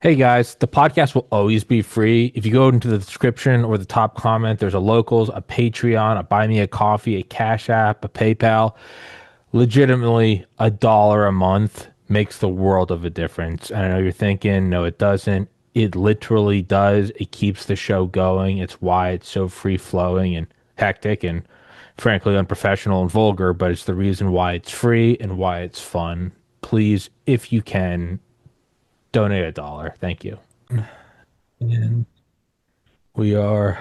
Hey guys, the podcast will always be free. If you go into the description or the top comment, there's a locals, a Patreon, a buy me a coffee, a Cash App, a PayPal. Legitimately, $1 a month makes the world of a difference. And I know you're thinking, no, it doesn't. It literally does. It keeps the show going. It's why it's so free flowing and hectic and frankly unprofessional and vulgar, but it's the reason why it's free and why it's fun. Please, if you can, donate $1. Thank you. And we are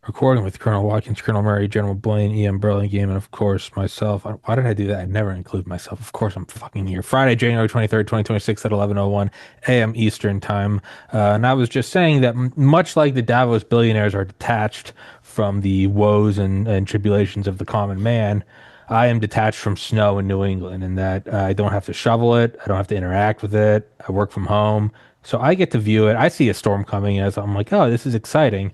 recording with Colonel Watkins, Colonel Murray, General Blaine, EM Burlingame, and of course myself. Why did I do that? I never include myself. Of course I'm fucking here. Friday, January 23rd, 2026 at 11:01 a.m. Eastern Time. And I was just saying that much like the Davos billionaires are detached from the woes and tribulations of the common man, I am detached from snow in New England in that I don't have to shovel it. I don't have to interact with it. I work from home. So I get to view it. I see a storm coming as I'm like, oh, this is exciting.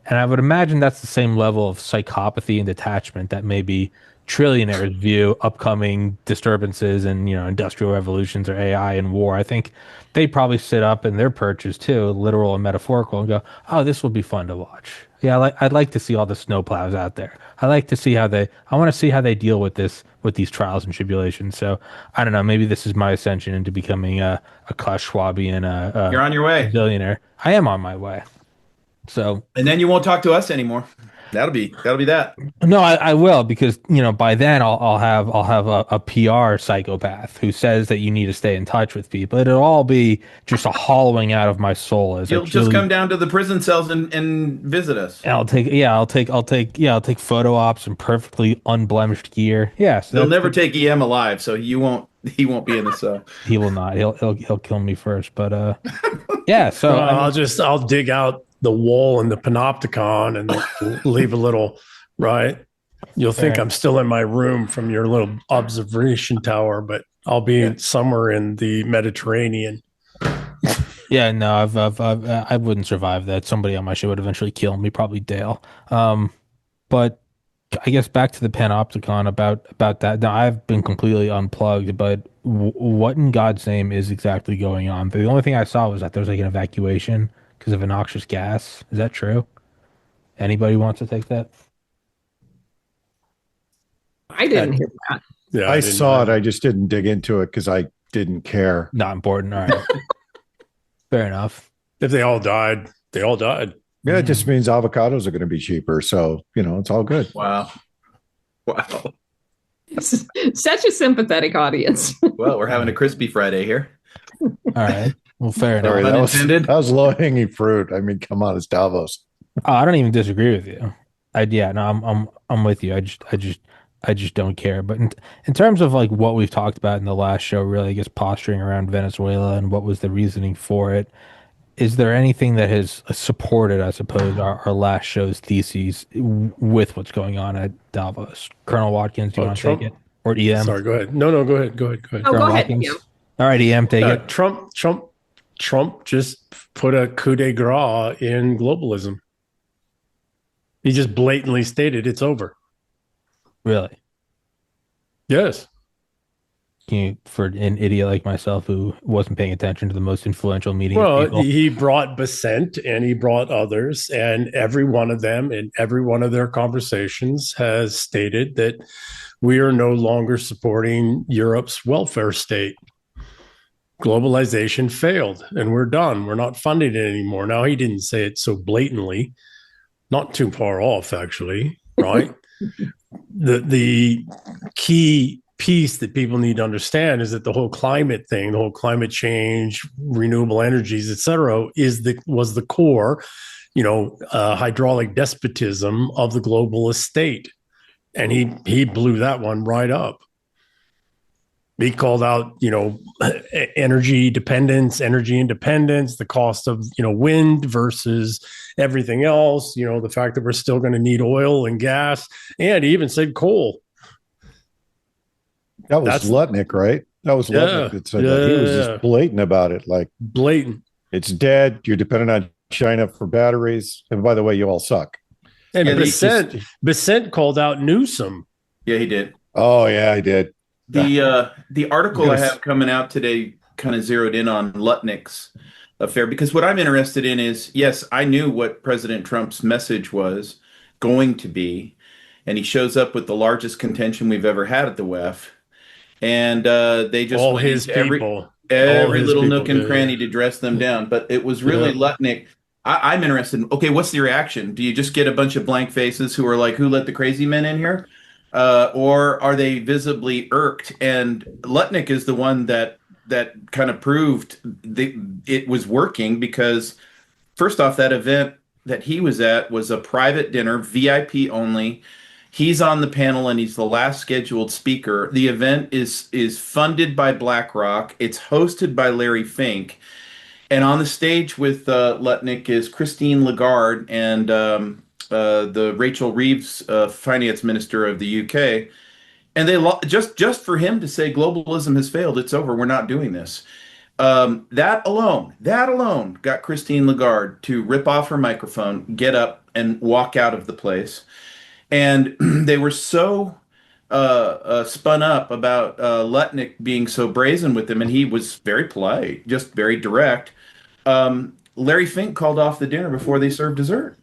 And I would imagine that's the same level of psychopathy and detachment that maybe trillionaires view upcoming disturbances and, industrial revolutions or AI and war. I think they probably sit up in their perches too, literal and metaphorical, and go, "Oh, this will be fun to watch." Yeah, I'd like to see all the snowplows out there. I want to see how they deal with these trials and tribulations. So I don't know. Maybe this is my ascension into becoming a Klaus Schwabian, You're on your way. billionaire. I am on my way. So And then you won't talk to us anymore. That'll be that. no, I will because by then I'll have a PR psychopath who says that you need to stay in touch with people. It'll all be just a hollowing out of my soul as I You'll just truly. come down to the prison cells and visit us. I'll take photo ops in perfectly unblemished gear. Yes, They'll never take EM alive, so he won't be in the cell. he will not. He'll kill me first. But yeah. So Well, I mean, I'll dig out the wall in the panopticon and leave a little, right? You'll think fair. I'm still in my room from your little observation tower, but I'll be Yeah. somewhere in the Mediterranean. Yeah, no, I wouldn't survive that. Somebody on my show would eventually kill me, probably Dale. But I guess back to the Panopticon about that. Now I've been completely unplugged, but what in God's name is exactly going on? The only thing I saw was that there was like an evacuation because of a noxious gas. Is that true? Anybody wants to take that? I didn't hear that. Yeah, I didn't saw it. either. I just didn't dig into it because I didn't care. Not important. All right, fair enough. If they all died, they all died. Yeah, it just means avocados are going to be cheaper. So, it's all good. Wow. Wow. Such a sympathetic audience. Well, we're having a crispy Friday here. All right. Well, fair enough. Sorry, Unintended. that was low hanging fruit. I mean, come on, it's Davos. Oh, I don't even disagree with you. Yeah, no, I'm with you. I just don't care. But in terms of like what we've talked about in the last show, really, I guess posturing around Venezuela and what was the reasoning for it. Is there anything that has supported, I suppose, our last show's theses with what's going on at Davos? Colonel Watkins, do you Oh, want to take Trump. it? Or EM? Sorry, go ahead. No, go ahead. Go ahead. Go ahead. Oh, Colonel go ahead, Watkins? EM. All right, EM, take Yeah, it. Trump just put a coup de grace in globalism. He just blatantly stated it's over. Really? Yes. For an idiot like myself who wasn't paying attention to the most influential meeting of Well, people. he brought Besant and he brought others, and every one of them in every one of their conversations has stated that we are no longer supporting Europe's welfare state. Globalization failed and we're done. We're not funding it anymore. Now, he didn't say it so blatantly, not too far off, actually, right? The key piece that people need to understand is that the whole climate thing, the whole climate change, renewable energies, et cetera, was the core, hydraulic despotism of the globalist state, and he blew that one right up. He called out, energy dependence, energy independence, the cost of, wind versus everything else, the fact that we're still going to need oil and gas, and he even said coal. That was That's- Lutnick, right? That was Lutnick that said that. He was Yeah. just blatant about it. Like, Blatant. it's dead. You're dependent on China for batteries. And by the way, you all suck. And Yeah, Besant called out Newsom. Yeah, he did. Oh, yeah, I did. The article I Yes. have coming out today kind of zeroed in on Lutnick's affair, because what I'm interested in is, yes, I knew what President Trump's message was going to be, and he shows up with the largest contention we've ever had at the WEF, and they just All went his into people. every his little people nook and did. cranny to dress them down. But it was really Lutnick. I'm interested in, okay, what's the reaction? Do you just get a bunch of blank faces who are like, who let the crazy men in here? Or are they visibly irked? And Lutnick is the one that kind of proved it was working, because first off, that event that he was at was a private dinner, VIP only. He's on the panel and he's the last scheduled speaker. The event is funded by BlackRock. It's hosted by Larry Fink. And on the stage with Lutnick is Christine Lagarde and the Rachel Reeves finance minister of the UK. And they just for him to say globalism has failed, it's over, we're not doing this. That alone got Christine Lagarde to rip off her microphone, get up, and walk out of the place. And they were so spun up about Lutnick being so brazen with them, and he was very polite, just very direct. Larry Fink called off the dinner before they served dessert.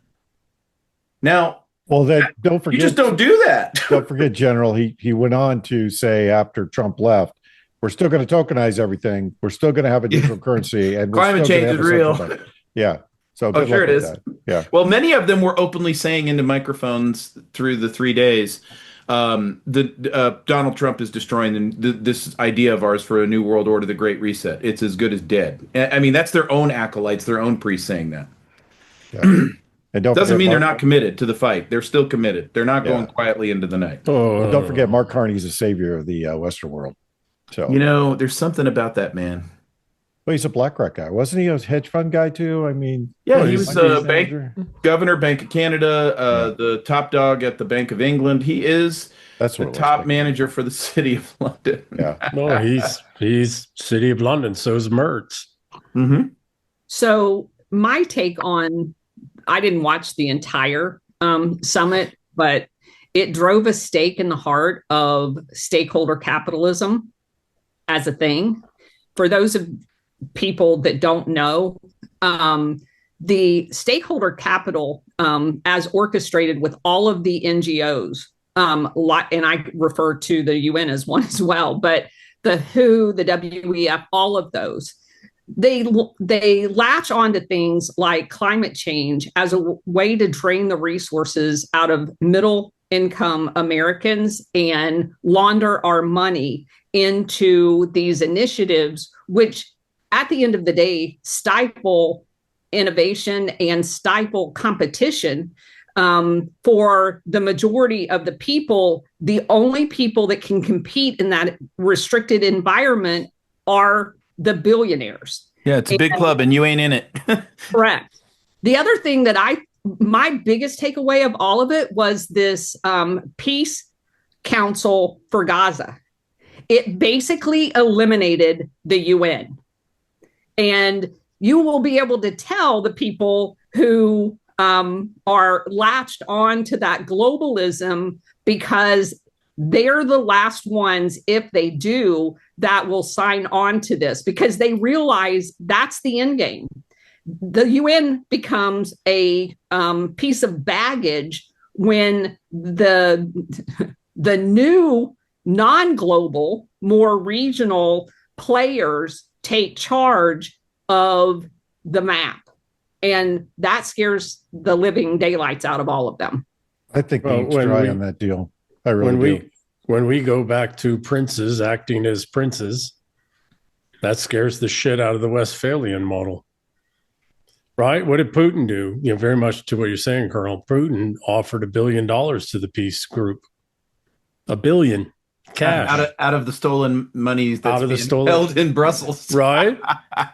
Now, Well, then don't forget. you just don't do that. Don't forget, General. He went on to say after Trump left, we're still going to tokenize everything. We're still going to have a digital currency, and we're Climate still gonna change have is a real. central bank. Yeah. So Oh, good sure luck it with is. that. Yeah. Well, many of them were openly saying into microphones through the 3 days Donald Trump is destroying this idea of ours for a new world order, the Great Reset. It's as good as dead. I mean, that's their own acolytes, their own priests saying that. Yeah. And don't Doesn't forget mean they're not committed to the fight. They're still committed. They're not going Yeah. quietly into the night. Well, don't forget Mark Carney's a savior of the Western world. So You know, there's something about that man. well, he's a BlackRock guy, wasn't he? A hedge fund guy too. I mean, Yeah, well, he he's was money bank manager. governor, Bank of Canada, the top dog at the Bank of England. He is That's the what it was. top manager for the city of London. Yeah. No, he's City of London. So's Mertz. Mm-hmm. So my take on, I didn't watch the entire summit, but it drove a stake in the heart of stakeholder capitalism as a thing. For those of people that don't know, the stakeholder capital, as orchestrated with all of the NGOs, and I refer to the UN as one as well, but the WHO, the WEF, all of those, they latch onto things like climate change as a way to drain the resources out of middle income Americans and launder our money into these initiatives, which at the end of the day stifle innovation and stifle competition for the majority of the people. The only people that can compete in that restricted environment are the billionaires. Yeah, it's a big club and you ain't in it. Correct. The other thing that my biggest takeaway of all of it was this peace council for Gaza. It basically eliminated the UN. And you will be able to tell the people who are latched on to that globalism, because they're the last ones, if they do, that will sign on to this, because they realize that's the end game. The UN becomes a piece of baggage when the new non-global, more regional players take charge of the map. And that scares the living daylights out of all of them. I think the ink's when dry we- on that deal. I really do. When we go back to princes acting as princes, that scares the shit out of the Westphalian model. Right? What did Putin do? You know, very much to what you're saying, Colonel. Putin offered $1 billion to the peace group. $1 billion cash. out of the stolen monies that's Out of the being stolen- held in Brussels. Right?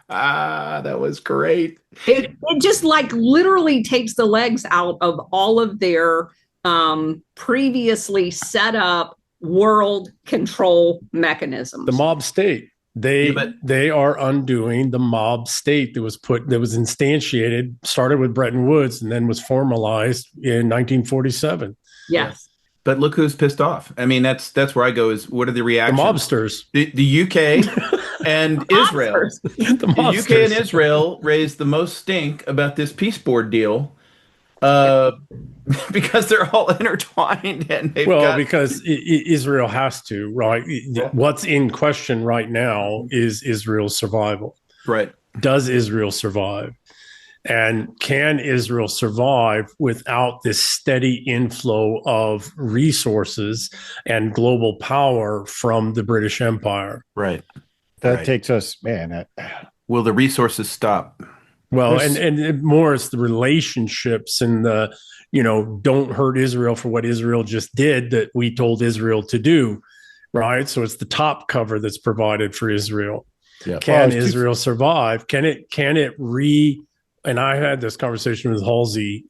That was great. It just like literally takes the legs out of all of their previously set up world control mechanisms. The mob state. They are undoing the mob state that was instantiated, started with Bretton Woods, and then was formalized in 1947. Yes. But look who's pissed off. I mean, that's where I go is, what are the The reactions? mobsters. The UK, and Israel. Oscars. The The UK monsters. and Israel raised the most stink about this peace board deal because they're all intertwined and they've Well, got because Israel has to, right? What's in question right now is Israel's survival. right. Does Israel survive? And can Israel survive without this steady inflow of resources and global power from the British Empire? Right. That Right. takes us, man. Will the resources stop? Well, This- and more it's the relationships and the, don't hurt Israel for what Israel just did that we told Israel to do, right? So it's the top cover that's provided for Israel. Yeah. Can Well, it's Israel survive? Can it and I had this conversation with Halsey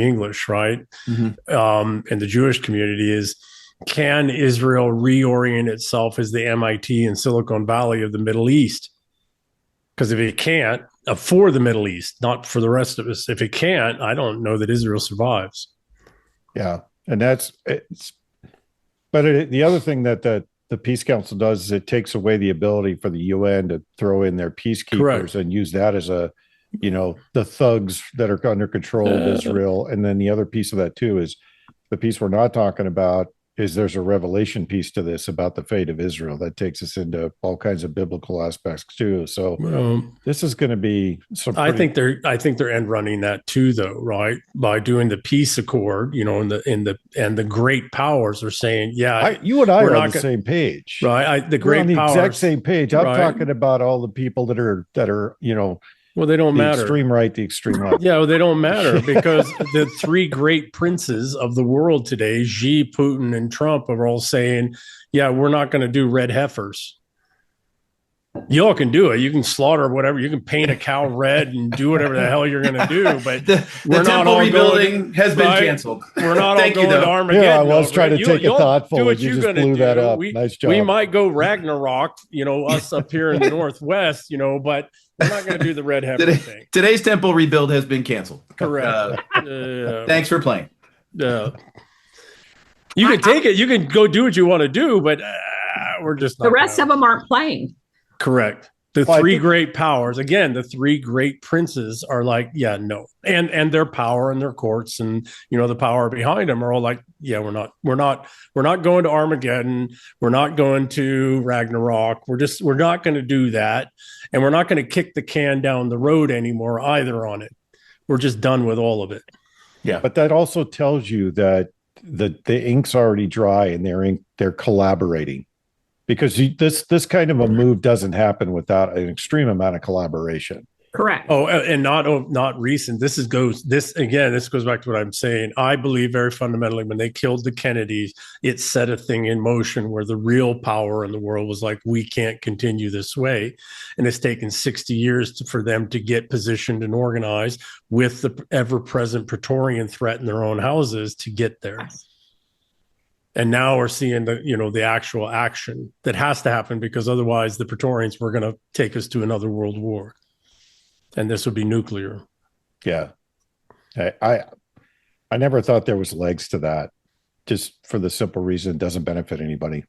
English, right? And the Jewish community is, can Israel reorient itself as the MIT and Silicon Valley of the Middle East? Because if it can't, for the Middle East, not for the rest of us, if it can't, I don't know that Israel survives. Yeah, and the other thing that the Peace Council does is it takes away the ability for the UN to throw in their peacekeepers Correct. and use that as the thugs that are under control of Israel. And then the other piece of that too is the piece we're not talking about is there's a revelation piece to this about the fate of Israel that takes us into all kinds of biblical aspects too. So this is going to be some. I think they're end running that too, though, right? By doing the peace accord, and the great powers are saying, you and I we're are on not the same page, right? The We're great on the powers, exact same page. I'm right? talking about all the people that are Well, they don't the matter. extreme right, the extreme left. Yeah, well, they don't matter because the three great princes of the world today, Xi, Putin, and Trump, are all saying, yeah, we're not going to do red heifers. You all can do it. You can slaughter whatever. You can paint a cow red and do whatever the hell you're going to do. But The we're not temple all rebuilding has been right? canceled. We're not all Thank you, going to though. Armageddon. Yeah, I was over trying it. to take it You'll thoughtful, do what and you you're just gonna blew that do. up. Nice job. We might go Ragnarok, us up here in the Northwest, but we're not going to do the red heifer thing. Today's temple rebuild has been canceled. Correct. Thanks for playing. You can take it. You can go do what you want to do, but we're just not The rest of them aren't playing. correct. The Well, I three think- great powers, again, the three great princes are like, yeah, no, and their power and their courts and the power behind them are all like, yeah, we're not going to Armageddon, we're not going to Ragnarok, we're not going to do that, and we're not going to kick the can down the road anymore either on it. We're just done with all of it. Yeah. But that also tells you that the ink's already dry and they're collaborating, because this kind of a move doesn't happen without an extreme amount of collaboration. Correct. Oh, and not recent. This goes back to what I'm saying. I believe very fundamentally when they killed the Kennedys, it set a thing in motion where the real power in the world was like, we can't continue this way. And it's taken 60 years for them to get positioned and organized with the ever-present Praetorian threat in their own houses to get there. And now we're seeing the actual action that has to happen, because otherwise the Praetorians were going to take us to another world war. And this would be nuclear. Yeah. I never thought there was legs to that, just for the simple reason it doesn't benefit anybody.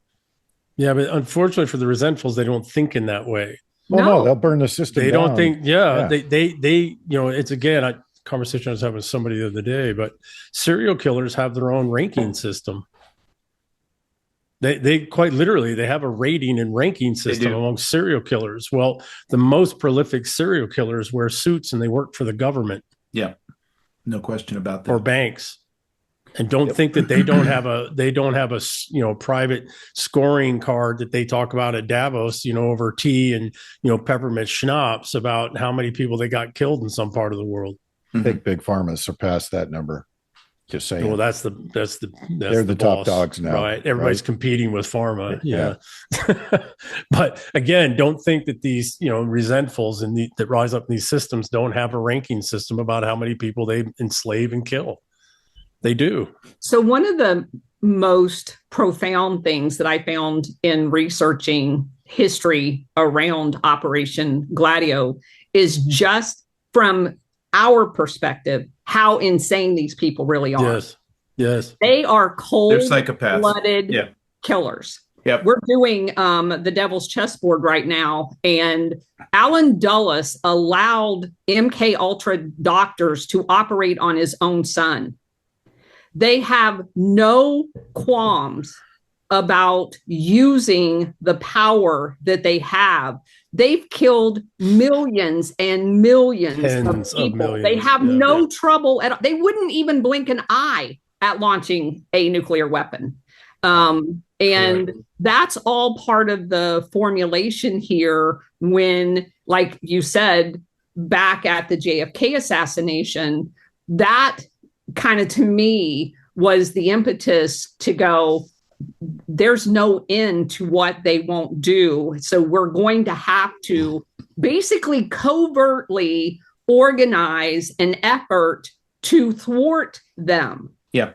Yeah, but unfortunately for the resentfuls, they don't think in that way. Well, No. no, they'll burn the system They down. don't think, Yeah. they it's again, a conversation I was having with somebody the other day, but serial killers have their own ranking system. They quite literally, they have a rating and ranking system among serial killers. Well, the most prolific serial killers wear suits and they work for the government. Yeah. No question about that. Or banks. And don't think that they don't have a private scoring card that they talk about at Davos, over tea and peppermint schnapps about how many people they got killed in some part of the world. I think Big Pharma has surpassed that number. Just saying. Well, that's they're the top boss, dogs now, right? Everybody's right? competing with pharma, Yeah. But again, don't think that these resentfuls that rise up in these systems don't have a ranking system about how many people they enslave and kill. They do. So one of the most profound things that I found in researching history around Operation Gladio is just from our perspective, how insane these people really are. Yes. They are They're psychopaths. cold-blooded Yeah. killers. Yep. We're doing the Devil's Chessboard right now, and Alan Dulles allowed MK Ultra doctors to operate on his own son. They have no qualms about using the power that they have. They've killed millions and millions Tens of people. of millions, They have yeah. no trouble at all. They wouldn't even blink an eye at launching a nuclear weapon. And Correct. that's all part of the formulation here when, like you said, back at the JFK assassination, that kind of, to me, was the impetus to go, there's no end to what they won't do. So we're going to have to basically covertly organize an effort to thwart them. Yeah.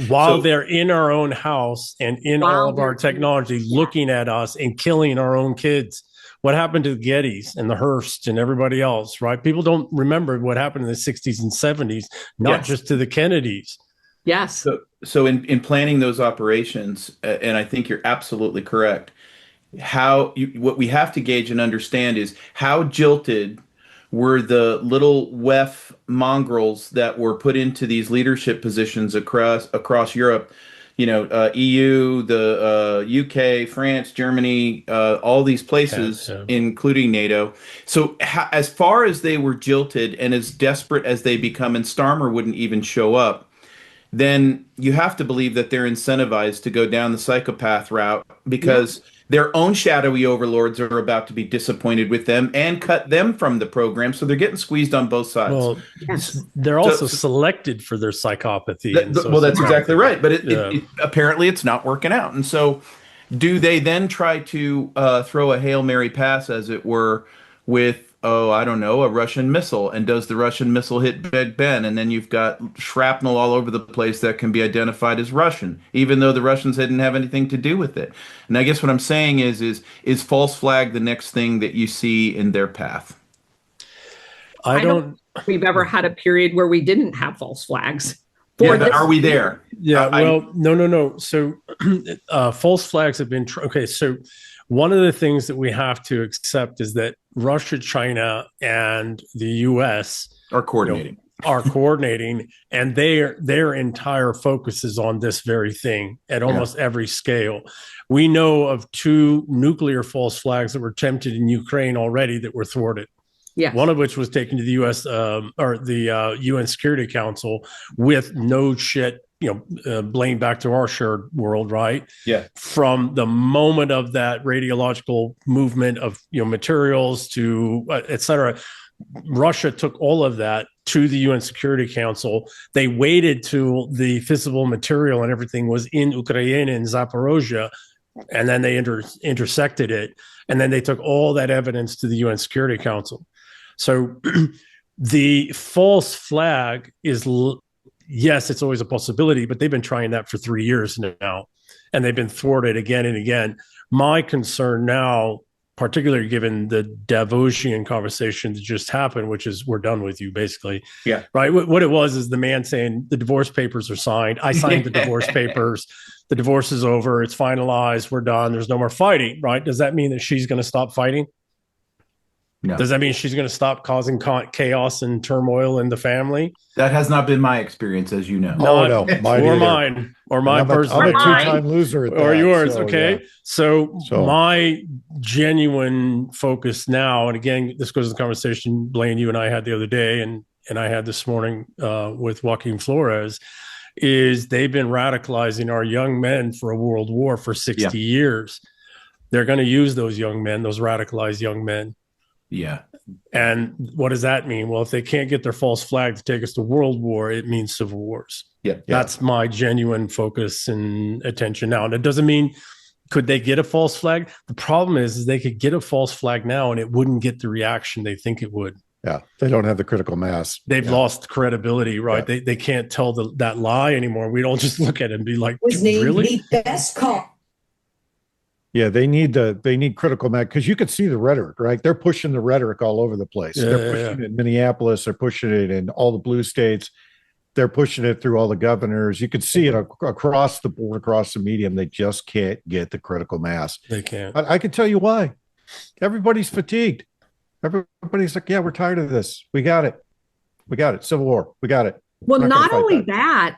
While they're in our own house and in all of our technology, looking at us and killing our own kids. What happened to the Gettys and the Hearsts and everybody else, right? People don't remember what happened in the 60s and 70s, not just to the Kennedys. Yes. So in planning those operations, and I think you're absolutely correct, what we have to gauge and understand is how jilted were the little WEF mongrels that were put into these leadership positions across Europe, EU, the UK, France, Germany, all these places, including NATO. So as far as they were jilted and as desperate as they become, and Starmer wouldn't even show up, then you have to believe that they're incentivized to go down the psychopath route because their own shadowy overlords are about to be disappointed with them and cut them from the program. So they're getting squeezed on both sides. Well, they're also selected for their psychopathy. That's exactly right. But apparently it's not working out. And so do they then try to throw a Hail Mary pass, as it were, with I don't know, a Russian missile? And does the Russian missile hit Big Ben? And then you've got shrapnel all over the place that can be identified as Russian, even though the Russians didn't have anything to do with it. And I guess what I'm saying is false flag the next thing that you see in their path? I don't think we've ever had a period where we didn't have false flags. Are we there? Yeah, no. So false flags have been okay. So one of the things that we have to accept is that Russia, China, and the U.S. are coordinating. And their entire focus is on this very thing at almost every scale. We know of 2 nuclear false flags that were attempted in Ukraine already that were thwarted. Yes. One of which was taken to the U.S. Or the UN Security Council with no shit, blame back to our shared world, right? Yeah. From the moment of that radiological movement of materials to et cetera, Russia took all of that to the UN Security Council. They waited till the fissile material and everything was in Ukraine and Zaporozhye, and then they intersected it, and then they took all that evidence to the UN Security Council. So the false flag is, yes, it's always a possibility, but they've been trying that for 3 years now, and they've been thwarted again and again. My concern now, particularly given the Davosian conversation that just happened, which is we're done with you, basically. Yeah. Right. What it was is the man saying the divorce papers are signed. I signed the divorce papers. The divorce is over. It's finalized. We're done. There's no more fighting. Right. Does that mean that she's going to stop fighting? No. Does that mean she's going to stop causing chaos and turmoil in the family? That has not been my experience, as you know. No, mine, or my personal. I'm a 2-time loser at that. Or yours, so, okay. Yeah. So my genuine focus now, and again, this goes to the conversation, Blaine, you and I had the other day, and I had this morning with Joaquin Flores, is they've been radicalizing our young men for a world war for 60 years. They're going to use those young men, those radicalized young men. Yeah. And what does that mean? Well, if they can't get their false flag to take us to world war, it means civil wars. Yeah. That's my genuine focus and attention now. And it doesn't mean, could they get a false flag? The problem is they could get a false flag now and it wouldn't get the reaction they think it would. Yeah. They don't have the critical mass. They've lost credibility, right? Yeah. They can't tell that lie anymore. We don't just look at it and be like, Was named really? the best call. Yeah, they need critical mass, because you could see the rhetoric, right? They're pushing the rhetoric all over the place. They're pushing it in Minneapolis. They're pushing it in all the blue states. they're pushing it through all the governors. You can see it across the board, across the medium. They just can't get the critical mass. They can't. I can tell you why. Everybody's fatigued. Everybody's like, yeah, we're tired of this. We got it. Civil war. We got it. Well, not only that,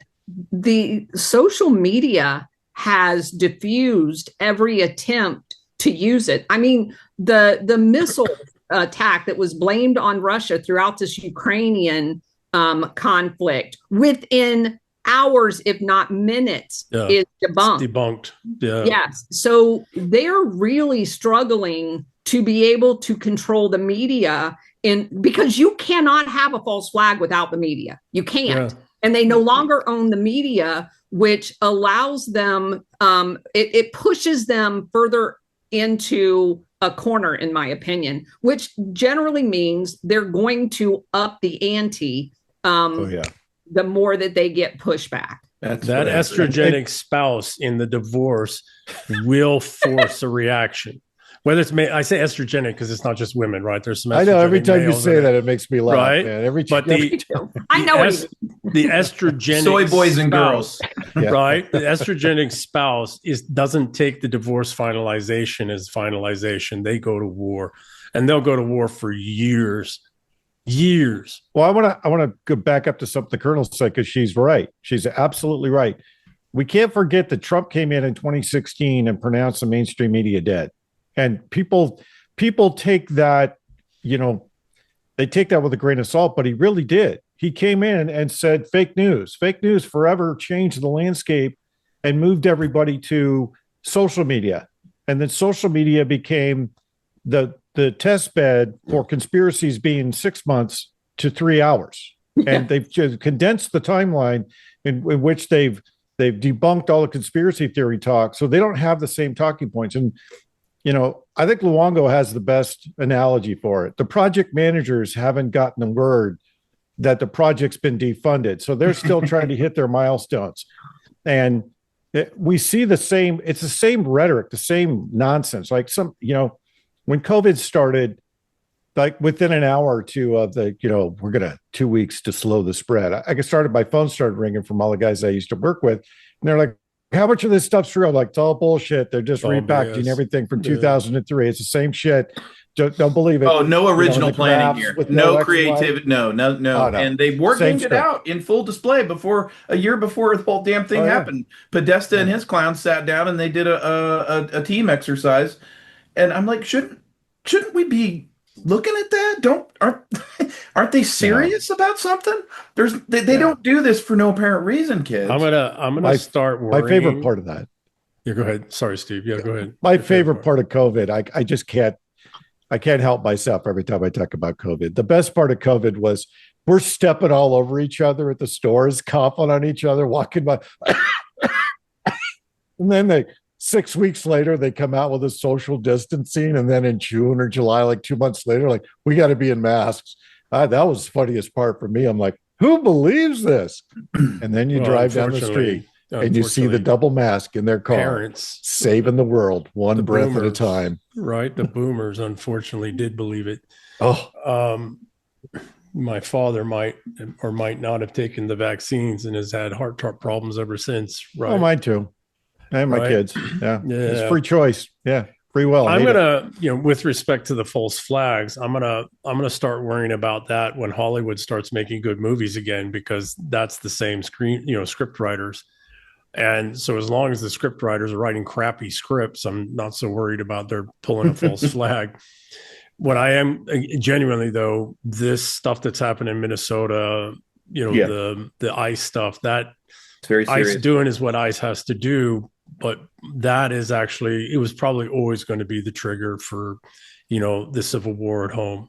the social media has diffused every attempt to use it. I mean, the missile attack that was blamed on Russia throughout this Ukrainian conflict within hours, if not minutes, is debunked. It's debunked. Yeah. Yes. So they're really struggling to be able to control the media because you cannot have a false flag without the media. You can't. Yeah. And they no longer own the media, which allows them, it pushes them further into a corner, in my opinion, which generally means they're going to up the ante the more that they get pushback. That estrogenic spouse in the divorce will force a reaction. Whether it's I say estrogenic because it's not just women, right? There's some. I know every time you say that, it makes me laugh. Right, man. I know the estrogenic soy boys and girls, right? The estrogenic spouse doesn't take the divorce finalization as finalization. They go to war, and they'll go to war for years. Well, I want to go back up to something the Colonel said because she's right. She's absolutely right. We can't forget that Trump came in 2016 and pronounced the mainstream media dead. And people take that, they take that with a grain of salt, but he really did. He came in and said fake news forever changed the landscape and moved everybody to social media. And then social media became the test bed for conspiracies being 6 months to 3 hours. And they've just condensed the timeline in which they've debunked all the conspiracy theory talk. So they don't have the same talking points. And I think Luongo has the best analogy for it. The project managers haven't gotten the word that the project's been defunded. So they're still trying to hit their milestones. And we see it's the same rhetoric, the same nonsense. Like when COVID started, like within an hour or two of we're going to 2 weeks to slow the spread. My phone started ringing from all the guys I used to work with. And they're like, how much of this stuff's real? Like, it's all bullshit. They're just repackaging everything from 2003. It's the same shit. Don't believe it. Oh, no original planning here. No creativity. No. And they gamed it out in full display a year before the whole damn thing happened. Podesta and his clowns sat down and they did a team exercise. And I'm like, shouldn't we be looking at that? Aren't they serious about something? They don't do this for no apparent reason, kids. I'm gonna start worrying. My favorite part of that. Yeah, go ahead. Sorry, Steve. Yeah, go ahead. My favorite part of COVID. I just can't help myself every time I talk about COVID. The best part of COVID was we're stepping all over each other at the stores, coughing on each other, walking by, and then 6 weeks later, they come out with a social distancing. And then in June or July, like 2 months later, like, we got to be in masks. That was the funniest part for me. I'm like, who believes this? And then you drive down the street and you see the double mask in their car. Parents saving the world one breath at a time. Right. The boomers, unfortunately, did believe it. Oh, my father might or might not have taken the vaccines and has had heart problems ever since. Right. Oh, mine too. And my kids. Yeah. It's free choice. Yeah. Free will. I'm going to, with respect to the false flags, I'm going to start worrying about that when Hollywood starts making good movies again, because that's the same script writers. And so as long as the script writers are writing crappy scripts, I'm not so worried about their pulling a false flag. What I am genuinely, though, this stuff that's happened in Minnesota, the ICE stuff, that it's very serious. ICE doing is what ICE has to do. But that is actually, it was probably always going to be the trigger for, the Civil War at home.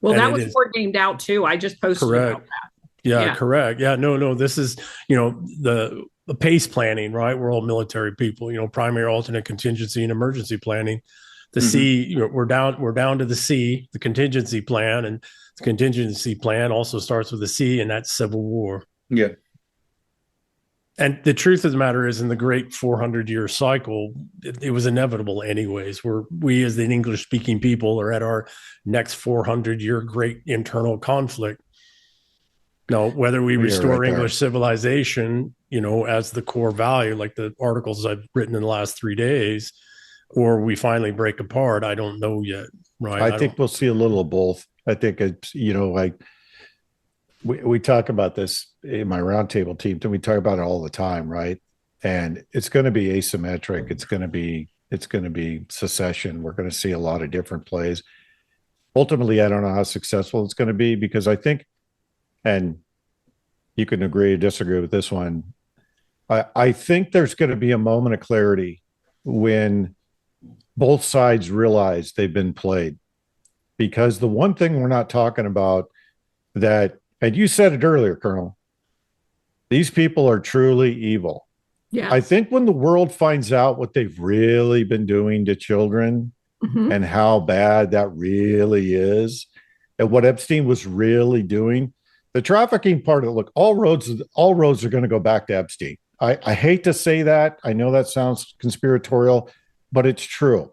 Well, and that was board gamed out too. I just posted about that. Yeah, correct. Yeah, no, this is, the PACE planning, right? We're all military people, primary, alternate, contingency, and emergency planning. The C, we're down to the C, the contingency plan, and the contingency plan also starts with a C, and that's Civil War. Yeah. And the truth of the matter is, in the great 400-year cycle, it was inevitable anyways. We as the English-speaking people are at our next 400-year great internal conflict. No, whether we Yeah, restore right there. English civilization, as the core value, like the articles I've written in the last 3 days, or we finally break apart, I don't know yet. Right. I think we'll see a little of both. I think it's, like we talk about this in my roundtable team, and we talk about it all the time, right? And it's going to be asymmetric. It's going to be secession. We're going to see a lot of different plays. Ultimately, I don't know how successful it's going to be, because I think, and you can agree or disagree with this one, I think there's going to be a moment of clarity when both sides realize they've been played. Because the one thing we're not talking about that, and you said it earlier, Colonel, these people are truly evil. Yeah. I think when the world finds out what they've really been doing to children Mhm. and how bad that really is, and what Epstein was really doing, the trafficking part of it, look, all roads are going to go back to Epstein. I hate to say that. I know that sounds conspiratorial, but it's true.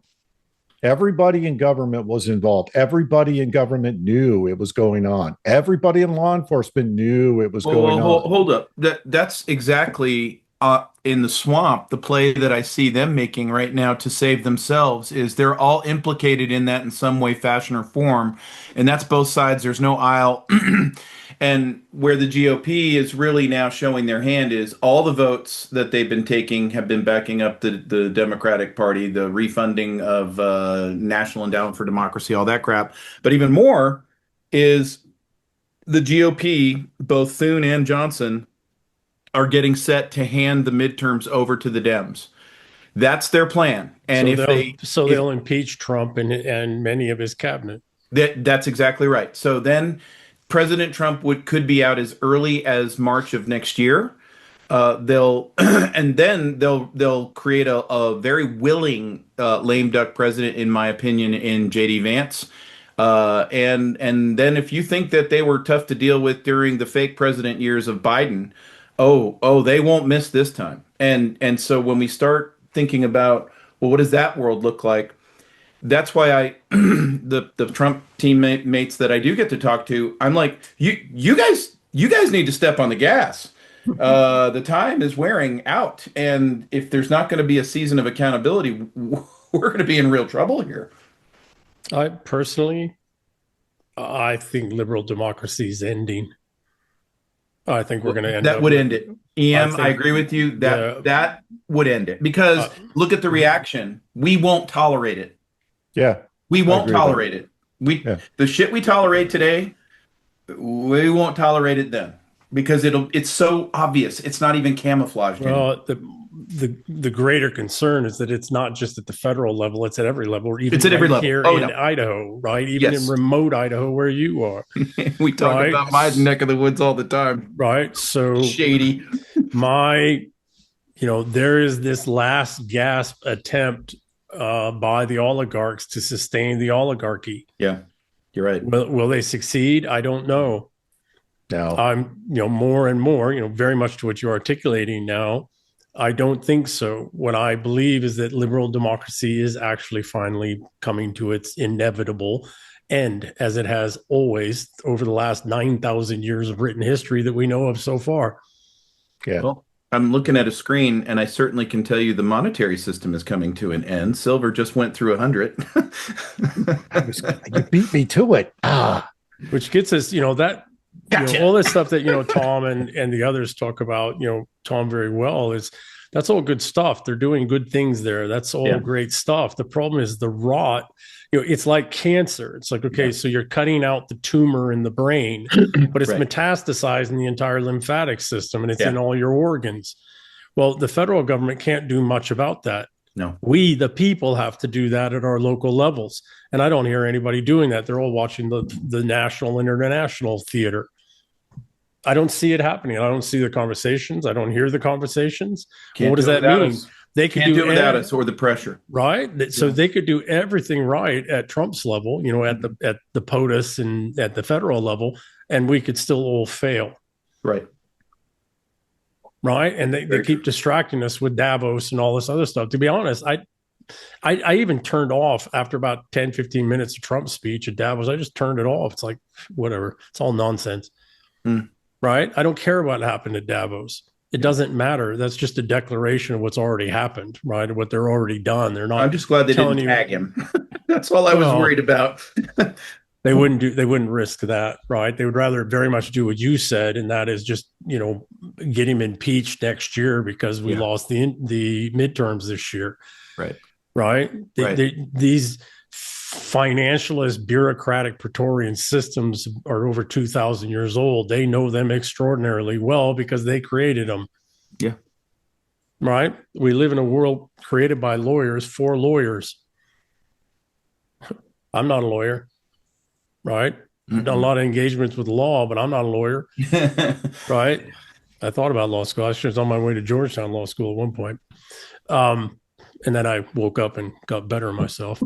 Everybody in government was involved. Everybody in government knew it was going on. Everybody in law enforcement knew it was going on. Hold up. That's exactly in the swamp. The play that I see them making right now to save themselves is they're all implicated in that in some way, fashion, or form, and that's both sides. There's no aisle. And where the GOP is really now showing their hand is all the votes that they've been taking have been backing up the Democratic Party, the refunding of National Endowment for Democracy, all that crap. But even more is the GOP, both Thune and Johnson, are getting set to hand the midterms over to the Dems. That's their plan. And they'll impeach Trump and many of his cabinet. That's exactly right. So then President Trump could be out as early as March of next year. They'll create a very willing lame duck president, in my opinion, in JD Vance. And then if you think that they were tough to deal with during the fake president years of Biden, they won't miss this time. And so when we start thinking about, well, what does that world look like? That's why the Trump teammates that I do get to talk to, I'm like, you guys need to step on the gas. The time is wearing out, and if there's not going to be a season of accountability, we're going to be in real trouble here. I think liberal democracy is ending. I think we're going to end that up would end it. I agree with you. Yeah. That would end it, because look at the reaction. We won't tolerate it. Yeah. We won't tolerate it. The shit we tolerate today, we won't tolerate it then, because it's so obvious. It's not even camouflaged. Well, the greater concern is that it's not just at the federal level; it's at every level. Even it's at every level here in Idaho, right? Even in remote Idaho, where you are. We talk about my neck of the woods all the time, right? So shady. There is this last gasp attempt by the oligarchs to sustain the oligarchy. Yeah, you're right. Will they succeed? I don't know. No. I'm, more and more, very much to what you're articulating now. I don't think so. What I believe is that liberal democracy is actually finally coming to its inevitable end, as it has always over the last 9,000 years of written history that we know of so far. Yeah. Well, I'm looking at a screen, and I certainly can tell you the monetary system is coming to an end. Silver just went through 100. You beat me to it. Which gets us, that Gotcha. all this stuff that Tom and the others talk about. Tom very well that's all good stuff. They're doing good things there. That's all great stuff. The problem is the rot. It's like cancer. It's like, okay, so you're cutting out the tumor in the brain, but it's metastasized in the entire lymphatic system, and it's in all your organs. Well, the federal government can't do much about that. No. We, the people, have to do that at our local levels. And I don't hear anybody doing that. They're all watching the national and international theater. I don't see it happening. I don't see the conversations. I don't hear the conversations. What does that mean? They can't do it without us or the pressure. Right. So they could do everything right at Trump's level, at the POTUS and at the federal level, and we could still all fail. Right. Right. And they keep distracting us with Davos and all this other stuff. To be honest, I even turned off after about 10, 15 minutes of Trump's speech at Davos. I just turned it off. It's like, whatever. It's all nonsense. right? I don't care what happened at Davos. It doesn't matter. That's just a declaration of what's already happened, right? What they're already done. They're not. I'm just glad they didn't tag him. That's all I was worried about. They wouldn't risk that, right? They would rather very much do what you said, and that is just, get him impeached next year because we lost the midterms this year. Right. These financialist, bureaucratic, Praetorian systems are over 2,000 years old. They know them extraordinarily well because they created them. Yeah. Right. We live in a world created by lawyers for lawyers. I'm not a lawyer. Right. I've done a lot of engagements with law, but I'm not a lawyer. Right. I thought about law school. I was on my way to Georgetown Law School at one point. And then I woke up and got better myself,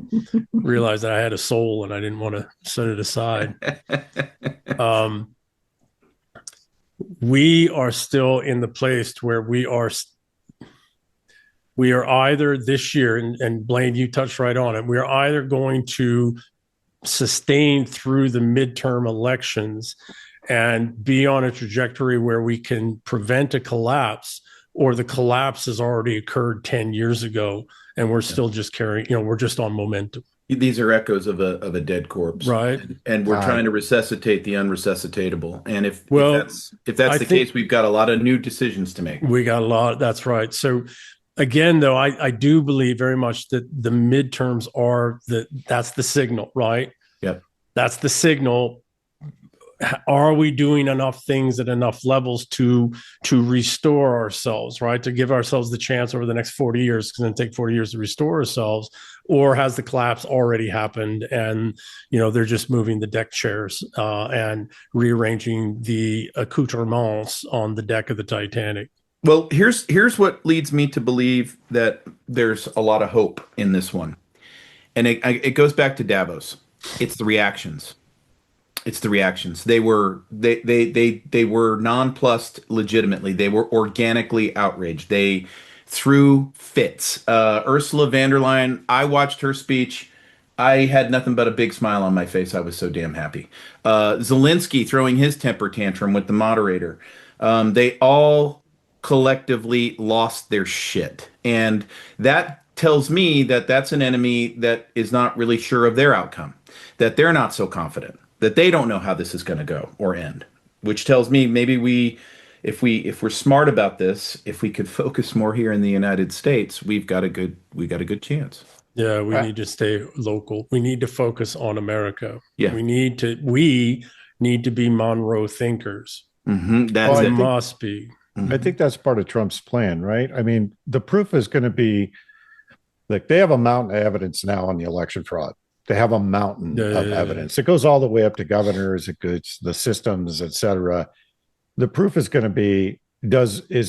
realized that I had a soul and I didn't want to set it aside. We are still in the place where we are either this year, and Blaine, you touched right on it. We are either going to sustain through the midterm elections and be on a trajectory where we can prevent a collapse, or the collapse has already occurred 10 years ago and we're still just carrying, we're just on momentum. These are echoes of a dead corpse. Right. And we're trying to resuscitate the unresuscitatable. And if that's the case, we've got a lot of new decisions to make. We got a lot. That's right. So again, though, I do believe very much that the midterms that's the signal, right? Yep. That's the signal. Are we doing enough things at enough levels to restore ourselves, right? To give ourselves the chance over the next 40 years, because it's going to take 40 years to restore ourselves, or has the collapse already happened and, they're just moving the deck chairs and rearranging the accoutrements on the deck of the Titanic? Well, here's what leads me to believe that there's a lot of hope in this one. And it goes back to Davos. It's the reactions. They were nonplussed legitimately. They were organically outraged. They threw fits. Ursula von der Leyen, I watched her speech. I had nothing but a big smile on my face. I was so damn happy. Zelensky throwing his temper tantrum with the moderator. They all collectively lost their shit. And that tells me that that's an enemy that is not really sure of their outcome, that they're not so confident, that they don't know how this is going to go or end, which tells me maybe if we're smart about this, if we could focus more here in the United States, we got a good chance. Yeah, we need to stay local. We need to focus on America. Yeah, we need to be Monroe thinkers. That's it. Must be. I think that's part of Trump's plan, right? I mean, the proof is going to be like they have a mountain of evidence now on the election fraud. They have a mountain of evidence. It goes all the way up to governors, it goes the systems, et cetera. The proof is going to be, is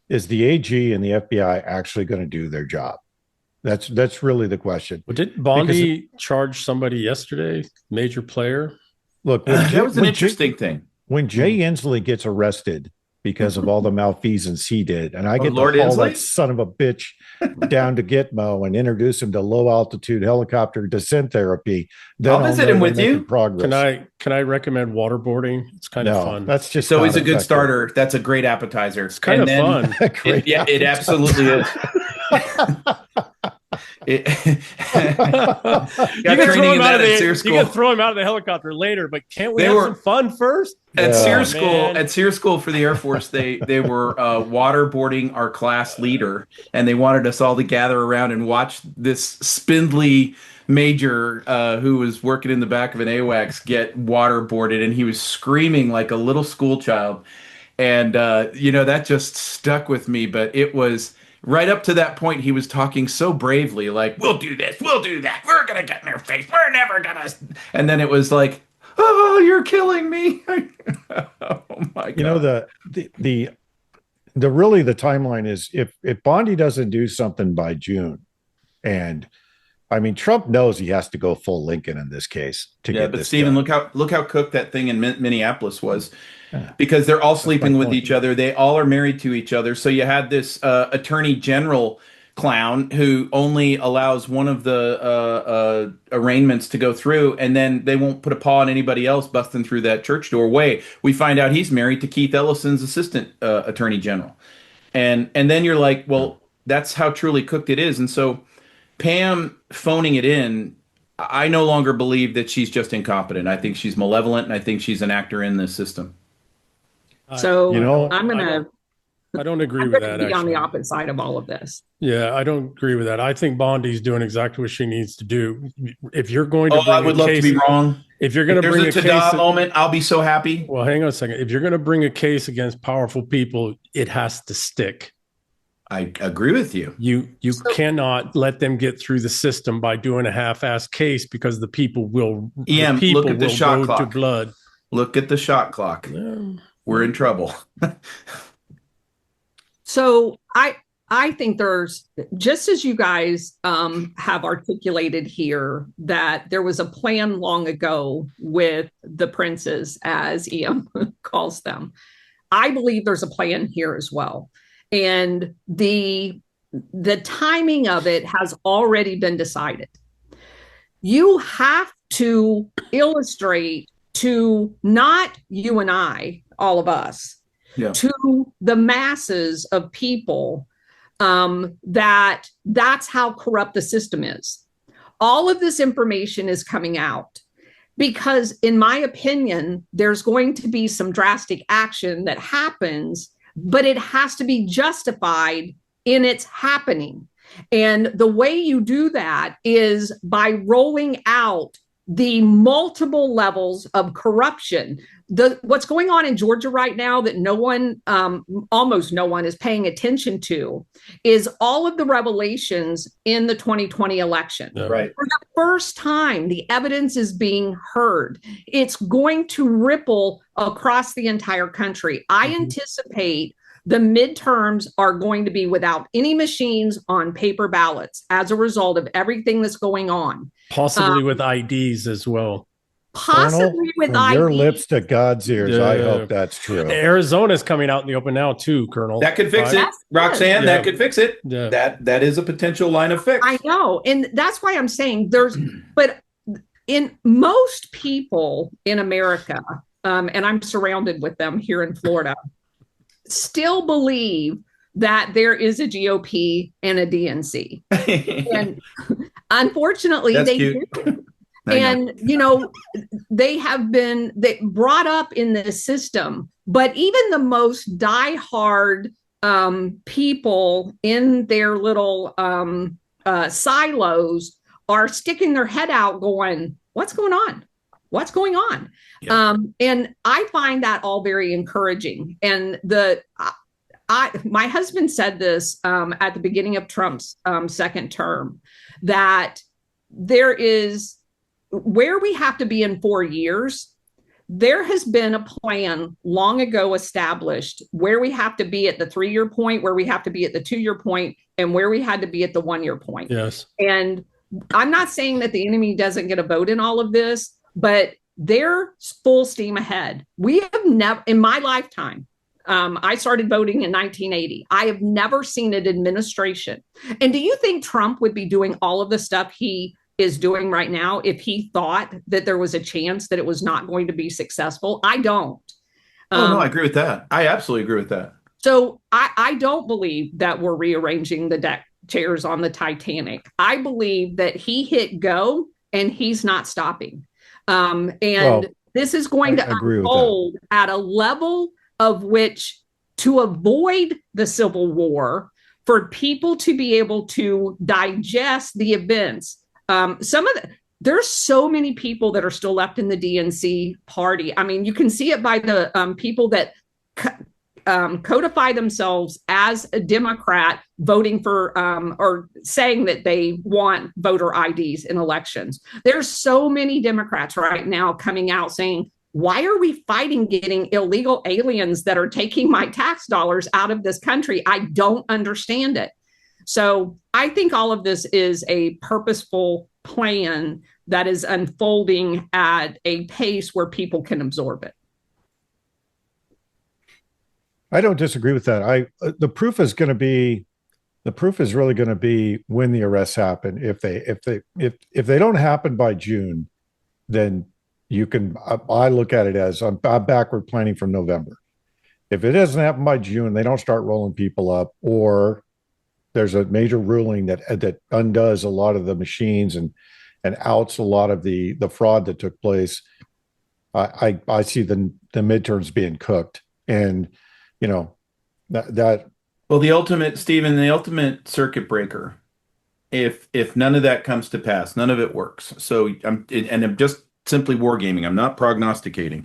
the AG and the FBI actually going to do their job? That's really the question. Well, did Bondi charge somebody yesterday, major player? Look, that was an interesting thing. When Jay Inslee gets arrested because of all the malfeasance he did, and I get Lord to haul Inslee? that son of a bitch down to Gitmo and introduce him to low altitude helicopter descent therapy. Then I'll visit him with you. Progress. Can I recommend waterboarding? It's kind of fun. That's just so he's a good starter. That's a great appetizer. It's kind of fun. It absolutely is. You can throw him out of the helicopter later, but can't we have some fun first? At SEER school for the Air Force, they were waterboarding our class leader, and they wanted us all to gather around and watch this spindly major who was working in the back of an AWACS get waterboarded, and he was screaming like a little school child. And that just stuck with me. But it was right up to that point, he was talking so bravely, like, we'll do this, we'll do that, we're going to get in their face, we're never going to. And then it was like, oh, you're killing me. Oh, my God. The timeline is if Bondi doesn't do something by June, and I mean, Trump knows he has to go full Lincoln in this case to get this. But Stephen, look how cooked that thing in Minneapolis was. Because they're all sleeping with each other. They all are married to each other. So you had this attorney general clown who only allows one of the arraignments to go through, and then they won't put a paw on anybody else busting through that church doorway. We find out he's married to Keith Ellison's assistant attorney general, and then you're like, well, that's how truly cooked it is. And so Pam phoning it in, I no longer believe that she's just incompetent. I think she's malevolent, and I think she's an actor in this system. So I'm I don't agree I'm with going that. to be on the Actually, opposite side of all of this. yeah, I don't agree with that. I think Bondi's doing exactly what she needs to do. If you're going to, I would love to be wrong. If you're going to bring a there's case, moment, I'll be so happy. well, hang on a second. If you're going to bring a case against powerful people, it has to stick. I agree with you. You cannot let them get through the system by doing a half-assed case, because the people will. EM, look at the shot clock. To blood. Look at the shot clock. Yeah. We're in trouble. So I think there's, just as you guys have articulated here, that there was a plan long ago with the princes, as EM calls them. I believe there's a plan here as well. And the timing of it has already been decided. You have to illustrate to not you and I, all of us, to the masses of people that's how corrupt the system is. All of this information is coming out because, in my opinion, there's going to be some drastic action that happens, but it has to be justified in its happening. And the way you do that is by rolling out the multiple levels of corruption. What's going on in Georgia right now that no one, almost no one, is paying attention to is all of the revelations in the 2020 election. Yeah. Right. For the first time, the evidence is being heard. It's going to ripple across the entire country. I anticipate the midterms are going to be without any machines on paper ballots as a result of everything that's going on. Possibly with IDs as well. Possibly Colonel, with from your IDs. lips to God's ears. I Yeah. hope that's true. Arizona's coming out in the open now too, Colonel. That could fix it, That's good. Roxanne. Yeah. That could fix it. Yeah. That is a potential line of fix. I know. And that's why I'm saying but in most people in America, and I'm surrounded with them here in Florida, still believe that there is a GOP and a DNC. And unfortunately, That's they cute. do. I know. And, they have been brought up in this system, but even the most diehard people in their little silos are sticking their head out going, what's going on? What's going on? Yeah. And I find that all very encouraging. And my husband said this at the beginning of Trump's second term, that there is where we have to be in 4 years. There has been a plan long ago established where we have to be at the 3-year point, where we have to be at the 2-year point, and where we had to be at the 1-year point. Yes. And I'm not saying that the enemy doesn't get a vote in all of this, but they're full steam ahead. We have never, in my lifetime, I started voting in 1980. I have never seen an administration. And do you think Trump would be doing all of the stuff he is doing right now if he thought that there was a chance that it was not going to be successful? I don't. No, I agree with that. I absolutely agree with that. So I don't believe that we're rearranging the deck chairs on the Titanic. I believe that he hit go and he's not stopping. This is going to unfold at a level of which, to avoid the Civil War, for people to be able to digest the events. There's so many people that are still left in the DNC party. I mean, you can see it by the people that codify themselves as a Democrat voting for or saying that they want voter IDs in elections. There's so many Democrats right now coming out saying, why are we fighting getting illegal aliens that are taking my tax dollars out of this country? I don't understand it. So I think all of this is a purposeful plan that is unfolding at a pace where people can absorb it. I don't disagree with that. The proof is going to be The proof is really going to be when the arrests happen. If they don't happen by June, then you can. I look at it as I'm backward planning from November. If it doesn't happen by June, they don't start rolling people up, or there's a major ruling that undoes a lot of the machines and outs a lot of the fraud that took place. I see the midterms being cooked, and that. Well, the ultimate, Stephen, the ultimate circuit breaker, if none of that comes to pass, none of it works. So I'm just simply wargaming. I'm not prognosticating.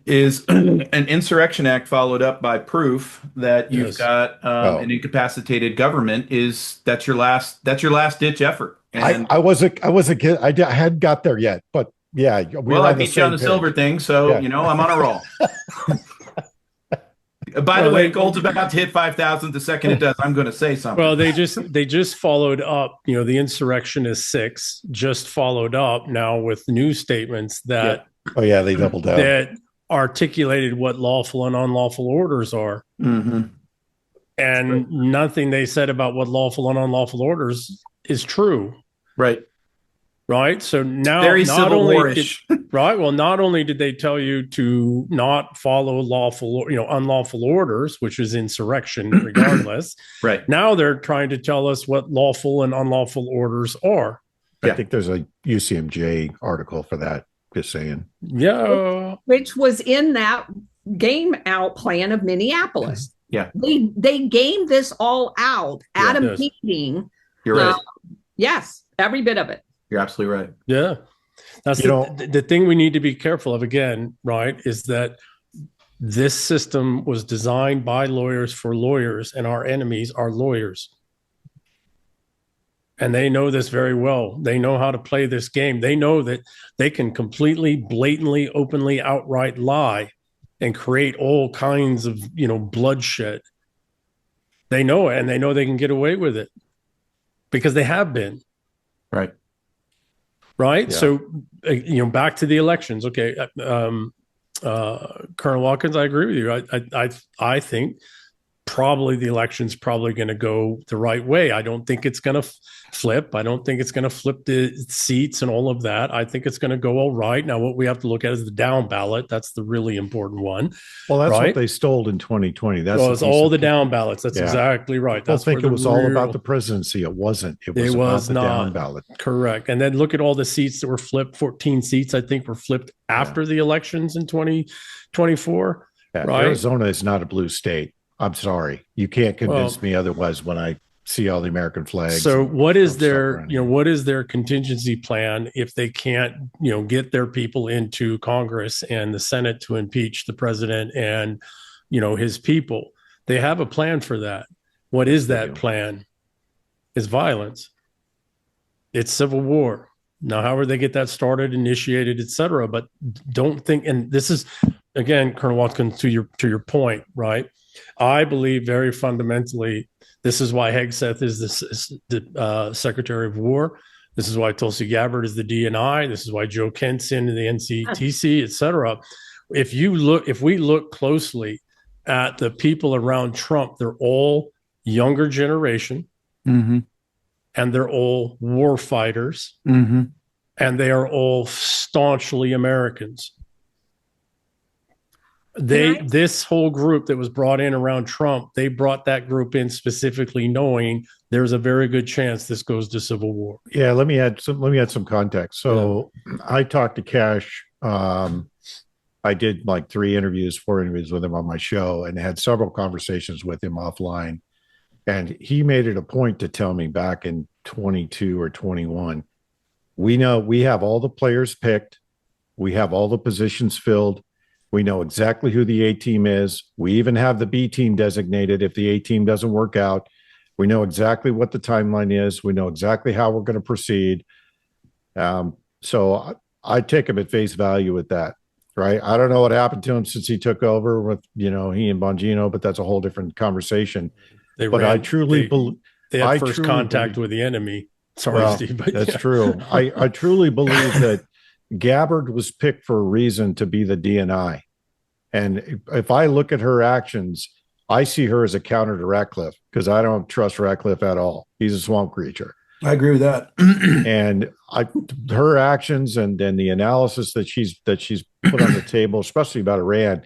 Is an insurrection act followed up by proof that you've got an incapacitated government? That's your last ditch effort. And I wasn't kid. I hadn't got there yet, but yeah. I beat you on the silver thing, so I'm on a roll. By the way, gold's about to hit 5,000. The second it does, I'm going to say something. Well, they just followed up. The Insurrectionist 6 just followed up now with new statements that. Yeah. Oh yeah, they doubled down. That articulated what lawful and unlawful orders are, and nothing they said about what lawful and unlawful orders is true. Right. So now, very not Civil only War-ish. right. Well, not only did they tell you to not follow unlawful orders, which is insurrection, regardless. Right. Now they're trying to tell us what lawful and unlawful orders are. I think there's a UCMJ article for that. Just saying. Yeah. Which was in that game out plan of Minneapolis. Yeah. They gamed this all out at a meeting. You're right. Yes, every bit of it. You're absolutely right. Yeah. That's the thing we need to be careful of, again, right, is that this system was designed by lawyers for lawyers, and our enemies are lawyers. And they know this very well. They know how to play this game. They know that they can completely, blatantly, openly, outright lie and create all kinds of, bloodshed. They know it, and they know they can get away with it because they have been. Right. Right. Yeah. So, back to the elections. Okay. Colonel Watkins, I agree with you. I think probably the election's probably going to go the right way. I don't think it's going to flip. I don't think it's going to flip the seats and all of that. I think it's going to go all right. Now, what we have to look at is the down ballot. That's the really important one. Well, that's what they stole in 2020. It's all the down ballots. That's exactly right. I think it was all about the presidency. It wasn't. It was about the down ballot. Correct. And then look at all the seats that were flipped. 14 seats, I think, were flipped after the elections in 2024. Yeah, right? Arizona is not a blue state. I'm sorry. You can't convince me otherwise when I see all the American flags. So what is their contingency plan if they can't, get their people into Congress and the Senate to impeach the president and, his people? They have a plan for that. What is that plan? It's violence. It's civil war. Now, however they get that started, initiated, et cetera, but don't think, and this is, again, Colonel Watkins, to your point, right? I believe very fundamentally, this is why Hegseth is the Secretary of War. This is why Tulsi Gabbard is the DNI. This is why Joe Kent's in the NCTC, et cetera. If we look closely at the people around Trump, they're all younger generation, and they're all war fighters, and they are all staunchly Americans. This whole group that was brought in around Trump, they brought that group in specifically knowing there's a very good chance this goes to civil war. Yeah, let me add some context. So I talked to Cash. I did like 4 interviews with him on my show, and had several conversations with him offline. And he made it a point to tell me back in 22 or 21, we know we have all the players picked. We have all the positions filled. We know exactly who the A team is. We even have the B team designated if the A team doesn't work out. We know exactly what the timeline is. We know exactly how we're going to proceed. So I take him at face value with that, right? I don't know what happened to him since he took over with, he and Bongino, but that's a whole different conversation. I truly believe they had first contact with the enemy. Sorry, Steve. But that's true. I truly believe that Gabbard was picked for a reason to be the DNI. And if I look at her actions, I see her as a counter to Ratcliffe because I don't trust Ratcliffe at all. He's a swamp creature. I agree with that. And her actions and then the analysis that she's put on the table, especially about Iran,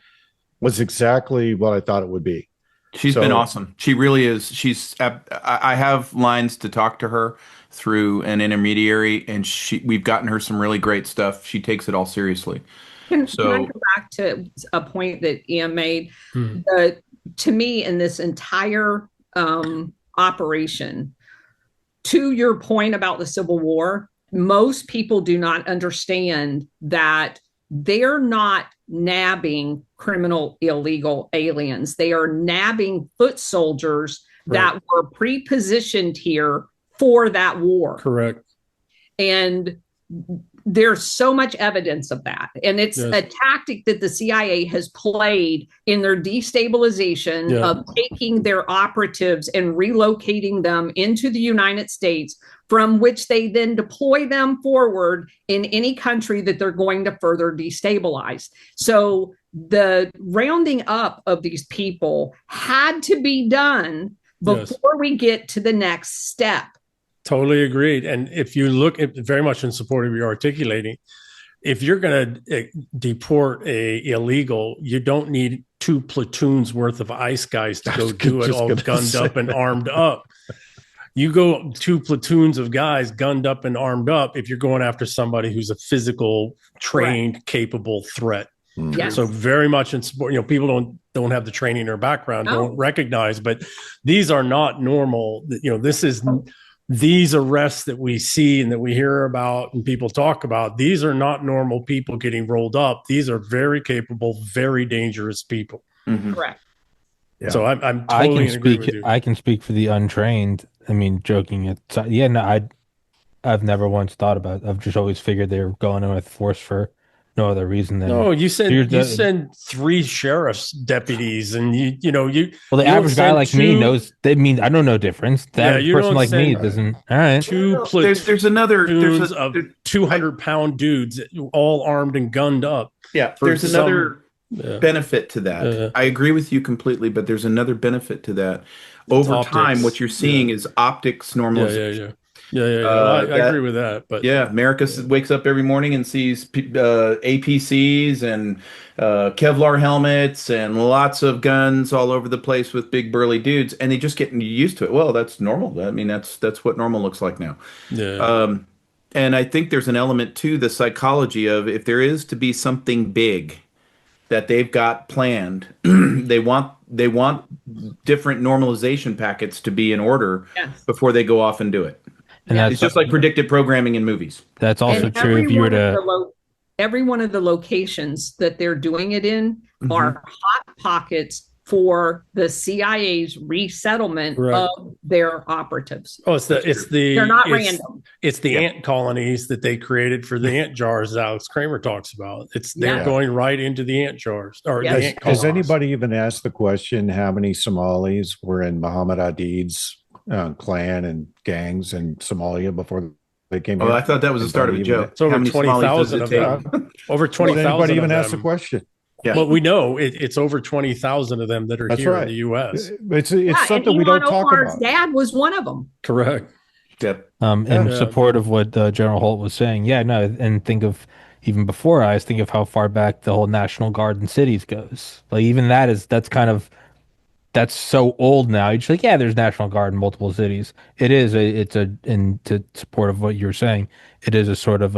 was exactly what I thought it would be. She's been awesome. She really is. I have lines to talk to her through an intermediary, and we've gotten her some really great stuff. She takes it all seriously. Can I go back to a point that Ian made? To me, in this entire operation, to your point about the Civil War, most people do not understand that they're not nabbing criminal illegal aliens. They are nabbing foot soldiers that were pre-positioned here for that war. Correct. And there's so much evidence of that. And it's a tactic that the CIA has played in their destabilization of taking their operatives and relocating them into the United States, from which they then deploy them forward in any country that they're going to further destabilize. So the rounding up of these people had to be done before we get to the next step. Totally agreed. And if you look at very much in support of your articulating, if you're going to deport a illegal, you don't need 2 platoons worth of ICE guys to go do it all gunned up and armed up. You go 2 platoons of guys gunned up and armed up if you're going after somebody who's a physical, trained, capable threat. Yes. So very much in support. You know, people don't have the training or background, don't recognize, but these are not normal. You know, these arrests that we see and that we hear about and people talk about, these are not normal people getting rolled up. These are very capable, very dangerous people. Correct. Yeah. So I'm totally in agreement with you. I can speak for the untrained. I mean, joking aside, I've never once thought about it. I've just always figured they were going in with force for no other reason than you send 3 sheriff's deputies, and the average guy like me knows. I mean, I don't know difference. The average person like me doesn't. All right, 2 platoons. There's 200-pound dudes, all armed and gunned up. Yeah, there's another benefit to that. I agree with you completely, but there's another benefit to that. Over time, what you're seeing is optics normalization. I agree with that. But America wakes up every morning and sees APCs and Kevlar helmets and lots of guns all over the place with big burly dudes, and they just get used to it. Well, that's normal. I mean, that's what normal looks like now. And I think there's an element to the psychology of, if there is to be something big that they've got planned, they want different normalization packets to be in order before they go off and do it. And it's just like predictive programming in movies. That's also true if you were to... Every one of the locations that they're doing it in are hot pockets for the CIA's resettlement of their operatives. Oh, they're not random. It's the ant colonies that they created for the ant jars that Alex Kramer talks about. They're going right into the ant jars. Or the ant colonies. Has anybody even asked the question how many Somalis were in Muhammad Adid's clan and gangs in Somalia before they came here? I thought that was the start of a joke. It's over 20,000 of them. Over 20,000. Anybody even asked the question? Yeah. Well, we know it's over 20,0of them that are here in the U.S. It's something we don't talk about. Dad was one of them. Correct. Yep. In support of what General Holt was saying. And think of, even before think of how far back the whole National Guard in cities goes. Like, even that's so old now. You're just like, there's National Guard in multiple cities. It is in support of what you're saying, it is a sort of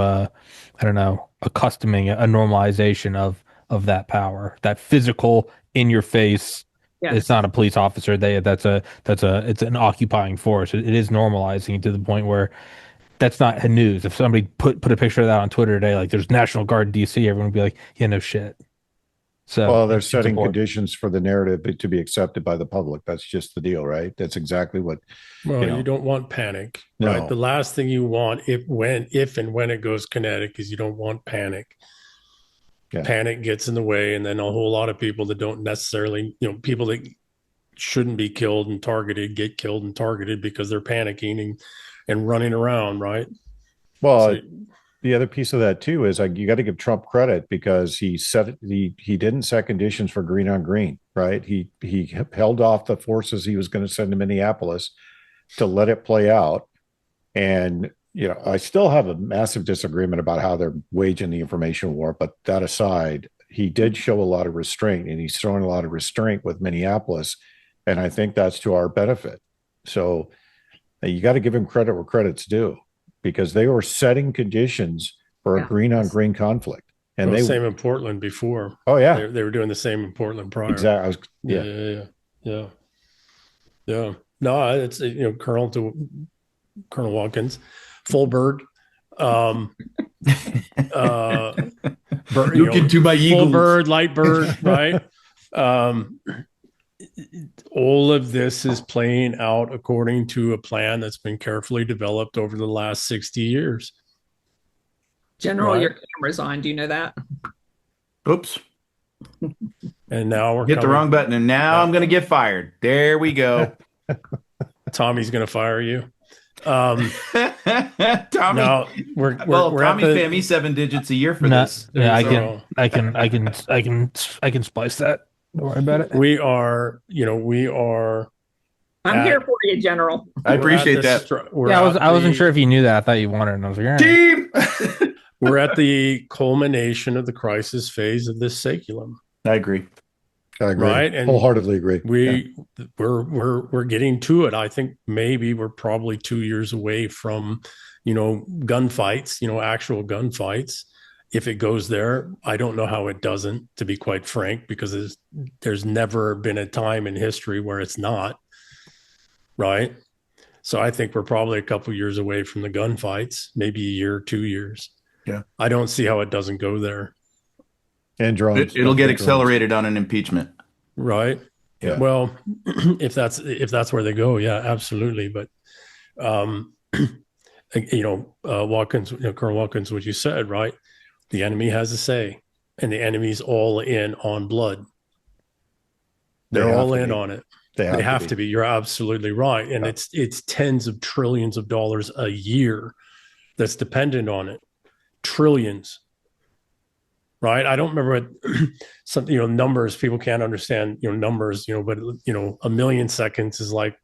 accustoming, a normalization of that power, that physical in your face. It's not a police officer. It's an occupying force. It is normalizing to the point where that's not news. If somebody put a picture of that on Twitter today, like there's National Guard DC, everyone would be like, no shit. So they're setting conditions for the narrative to be accepted by the public. That's just the deal, right? That's exactly what. Well, you don't want panic, right? The last thing you want, if and when it goes kinetic, is you don't want panic. Yeah. Panic gets in the way, and then a whole lot of people that don't necessarily, people that shouldn't be killed and targeted get killed and targeted because they're panicking and running around, right? Well, the other piece of that too is like you got to give Trump credit because he didn't set conditions for green on green, right? He held off the forces he was going to send to Minneapolis to let it play out. And I still have a massive disagreement about how they're waging the information war, but that aside, he did show a lot of restraint, and he's showing a lot of restraint with Minneapolis, and I think that's to our benefit. So you got to give him credit where credit's due, because they were setting conditions for a green on green conflict. And they same in Portland before. Oh yeah, they were doing the same in Portland prior. Exactly. Yeah. No, it's Colonel Watkins, full bird. Look into my eagles. Full bird, light bird, right? All of this is playing out according to a plan that's been carefully developed over the last 60 years. General, right? Your camera's on. Do you know that? Oops. And now we're hit the wrong button, and now I'm going to get fired. There we go. Tommy's going to fire you. Tommy. No, we're Tommy pay me 7 digits a year for this. Yeah, I can splice that. Don't worry about it. We are. I'm here for you, General. I appreciate that. I wasn't sure if you knew that. I thought you wanted, and I was like, all right. Team. We're at the culmination of the crisis phase of this saeculum. I agree. Right, and wholeheartely agree. We're getting to it. I think maybe we're probably 2 years away from, gunfights. Actual gunfights. If it goes there, I don't know how it doesn't. To be quite frank, because there's never been a time in history where it's not. Right. So I think we're probably a couple years away from the gunfights. Maybe a year, 2 years. Yeah. I don't see how it doesn't go there. And drones. It'll get accelerated on an impeachment. Right. Yeah. Well, if that's where they go, yeah, absolutely. But, Watkins, Colonel Watkins, what you said, right? The enemy has a say, and the enemy's all in on blood. They're all in on it. They have to be. You're absolutely right. And it's tens of trillions of dollars a year that's dependent on it. Trillions. Right. I don't remember what some, numbers, people can't understand, numbers, but, a million seconds is like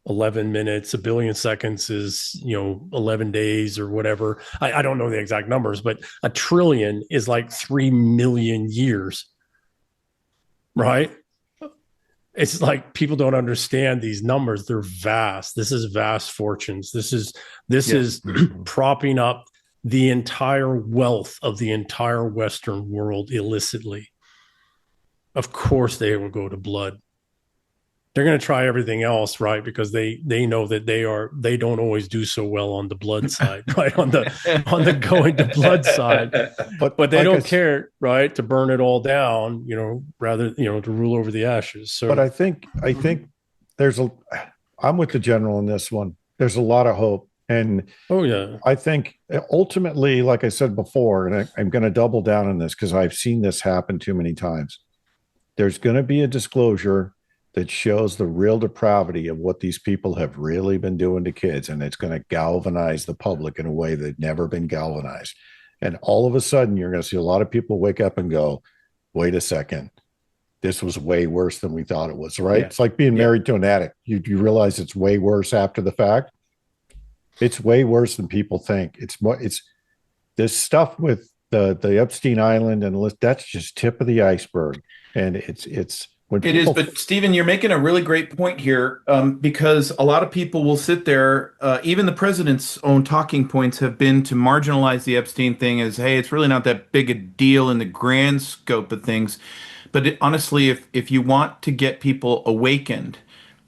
11 minutes. A billion seconds is, 11 days or whatever. I don't know the exact numbers, but a trillion is like 3 million years. Right. It's like people don't understand these numbers. They're vast. This is vast fortunes. This is propping up the entire wealth of the entire Western world illicitly. Of course they will go to blood. They're going to try everything else, right? Because they know that they don't always do so well on the blood side, right? On the going to blood side. But they don't care, right? To burn it all down, rather, to rule over the ashes. So but I think I'm with the general on this one. There's a lot of hope. And I think ultimately, like I said before, and I'm going to double down on this because I've seen this happen too many times. There's going to be a disclosure that shows the real depravity of what these people have really been doing to kids. And it's going to galvanize the public in a way that's never been galvanized. And all of a sudden, you're going to see a lot of people wake up and go, wait a second. This was way worse than we thought it was, right? Yeah. It's like being married to an addict. You realize it's way worse after the fact. It's way worse than people think. It's this stuff with the Epstein Island and that's just tip of the iceberg. And it's when it is. But Stephen, you're making a really great point here, because a lot of people will sit there. Even the president's own talking points have been to marginalize the Epstein thing as, hey, it's really not that big a deal in the grand scope of things. But honestly, if you want to get people awakened,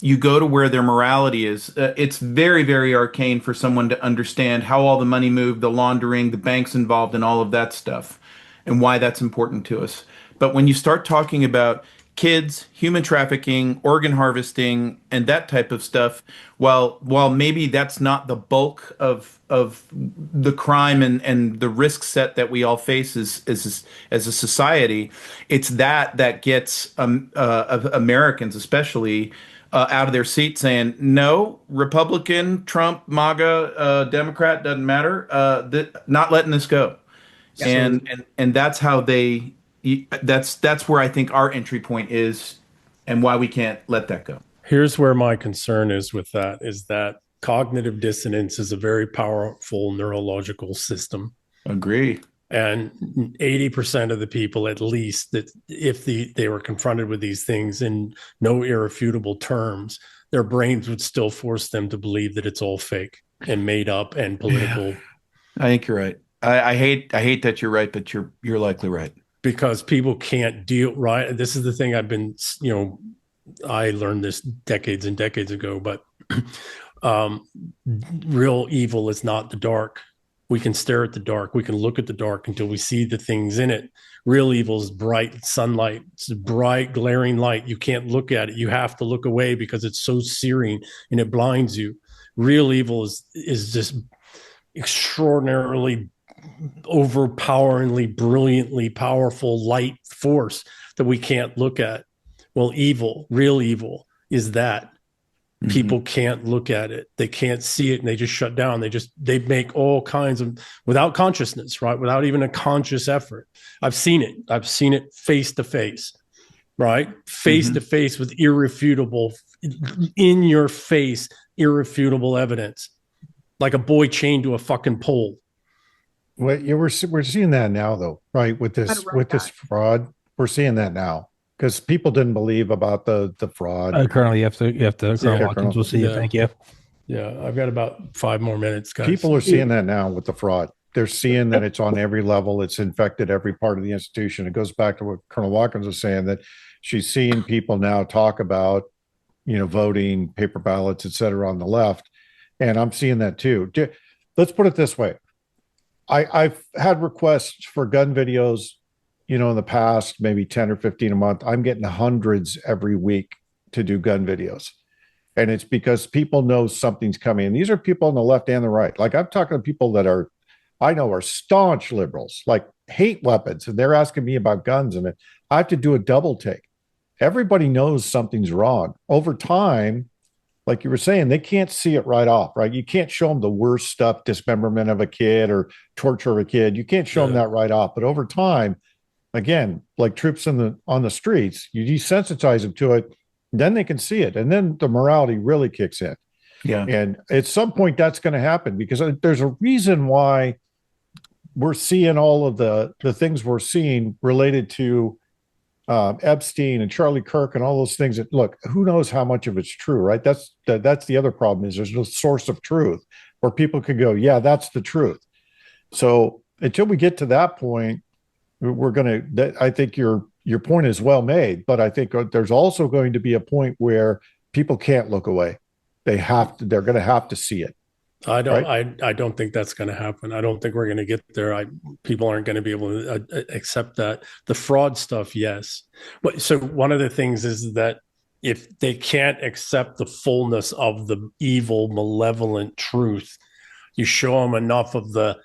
you go to where their morality is. It's very, very arcane for someone to understand how all the money moved, the laundering, the banks involved, and all of that stuff, and why that's important to us. But when you start talking about kids, human trafficking, organ harvesting, and that type of stuff, while maybe that's not the bulk of the crime and the risk set that we all face as a society, it's that gets Americans especially out of their seat saying, no, Republican, Trump, MAGA, Democrat, doesn't matter. Not letting this go. And that's how that's where I think our entry point is and why we can't let that go. Here's where my concern is with that, is that cognitive dissonance is a very powerful neurological system. Agree. And 80% of the people, at least, that if they were confronted with these things in no irrefutable terms, their brains would still force them to believe that it's all fake and made up and political. Yeah, I think you're right. I hate that you're right, but you're likely right. Because people can't deal, right? This is the thing I've been, I learned this decades and decades ago, but real evil is not the dark. We can stare at the dark. We can look at the dark until we see the things in it. Real evil is bright sunlight. It's a bright, glaring light. You can't look at it. You have to look away because it's so searing and it blinds you. Real evil is just extraordinarily, overpoweringly, brilliantly powerful light force that we can't look at. Well, real evil is that. People can't look at it. They can't see it and they just shut down. They make all kinds of, without consciousness, right? Without even a conscious effort. I've seen it face to face, right? Face to face with irrefutable, in your face, irrefutable evidence. Like a boy chained to a fucking pole. Well, yeah, we're seeing that now though, right? With this fraud, we're seeing that now. Because people didn't believe about the fraud. Colonel, you have to. Colonel Watkins, we'll see you. Thank you. Yeah, I've got about 5 more minutes, guys. People are seeing that now with the fraud. They're seeing that it's on every level. It's infected every part of the institution. It goes back to what Colonel Watkins was saying, that she's seeing people now talk about, voting, paper ballots, et cetera, on the left. And I'm seeing that too. Let's put it this way. I've had requests for gun videos, in the past, maybe 10 or 15 a month. I'm getting hundreds every week to do gun videos. And it's because people know something's coming. And these are people on the left and the right. Like I'm talking to people that I know are staunch liberals, like hate weapons. And they're asking me about guns. And I have to do a double take. Everybody knows something's wrong. Over time, like you were saying, they can't see it right off, right? You can't show them the worst stuff, dismemberment of a kid or torture of a kid. You can't show them that right off. But over time, again, like troops on the streets, you desensitize them to it, then they can see it. And then the morality really kicks in. Yeah. And at some point that's going to happen, because there's a reason why we're seeing all of the things we're seeing related to Epstein and Charlie Kirk and all those things. That, look, who knows how much of it's true, right? That's the other problem, is there's no source of truth where people can go, yeah, that's the truth. So until we get to that point, I think your point is well made, but I think there's also going to be a point where people can't look away. They're going to have to see it. I don't think that's going to happen. I don't think we're going to get there. People aren't going to be able to accept that. The fraud stuff, yes. But so one of the things is that if they can't accept the fullness of the evil, malevolent truth, you show them enough of the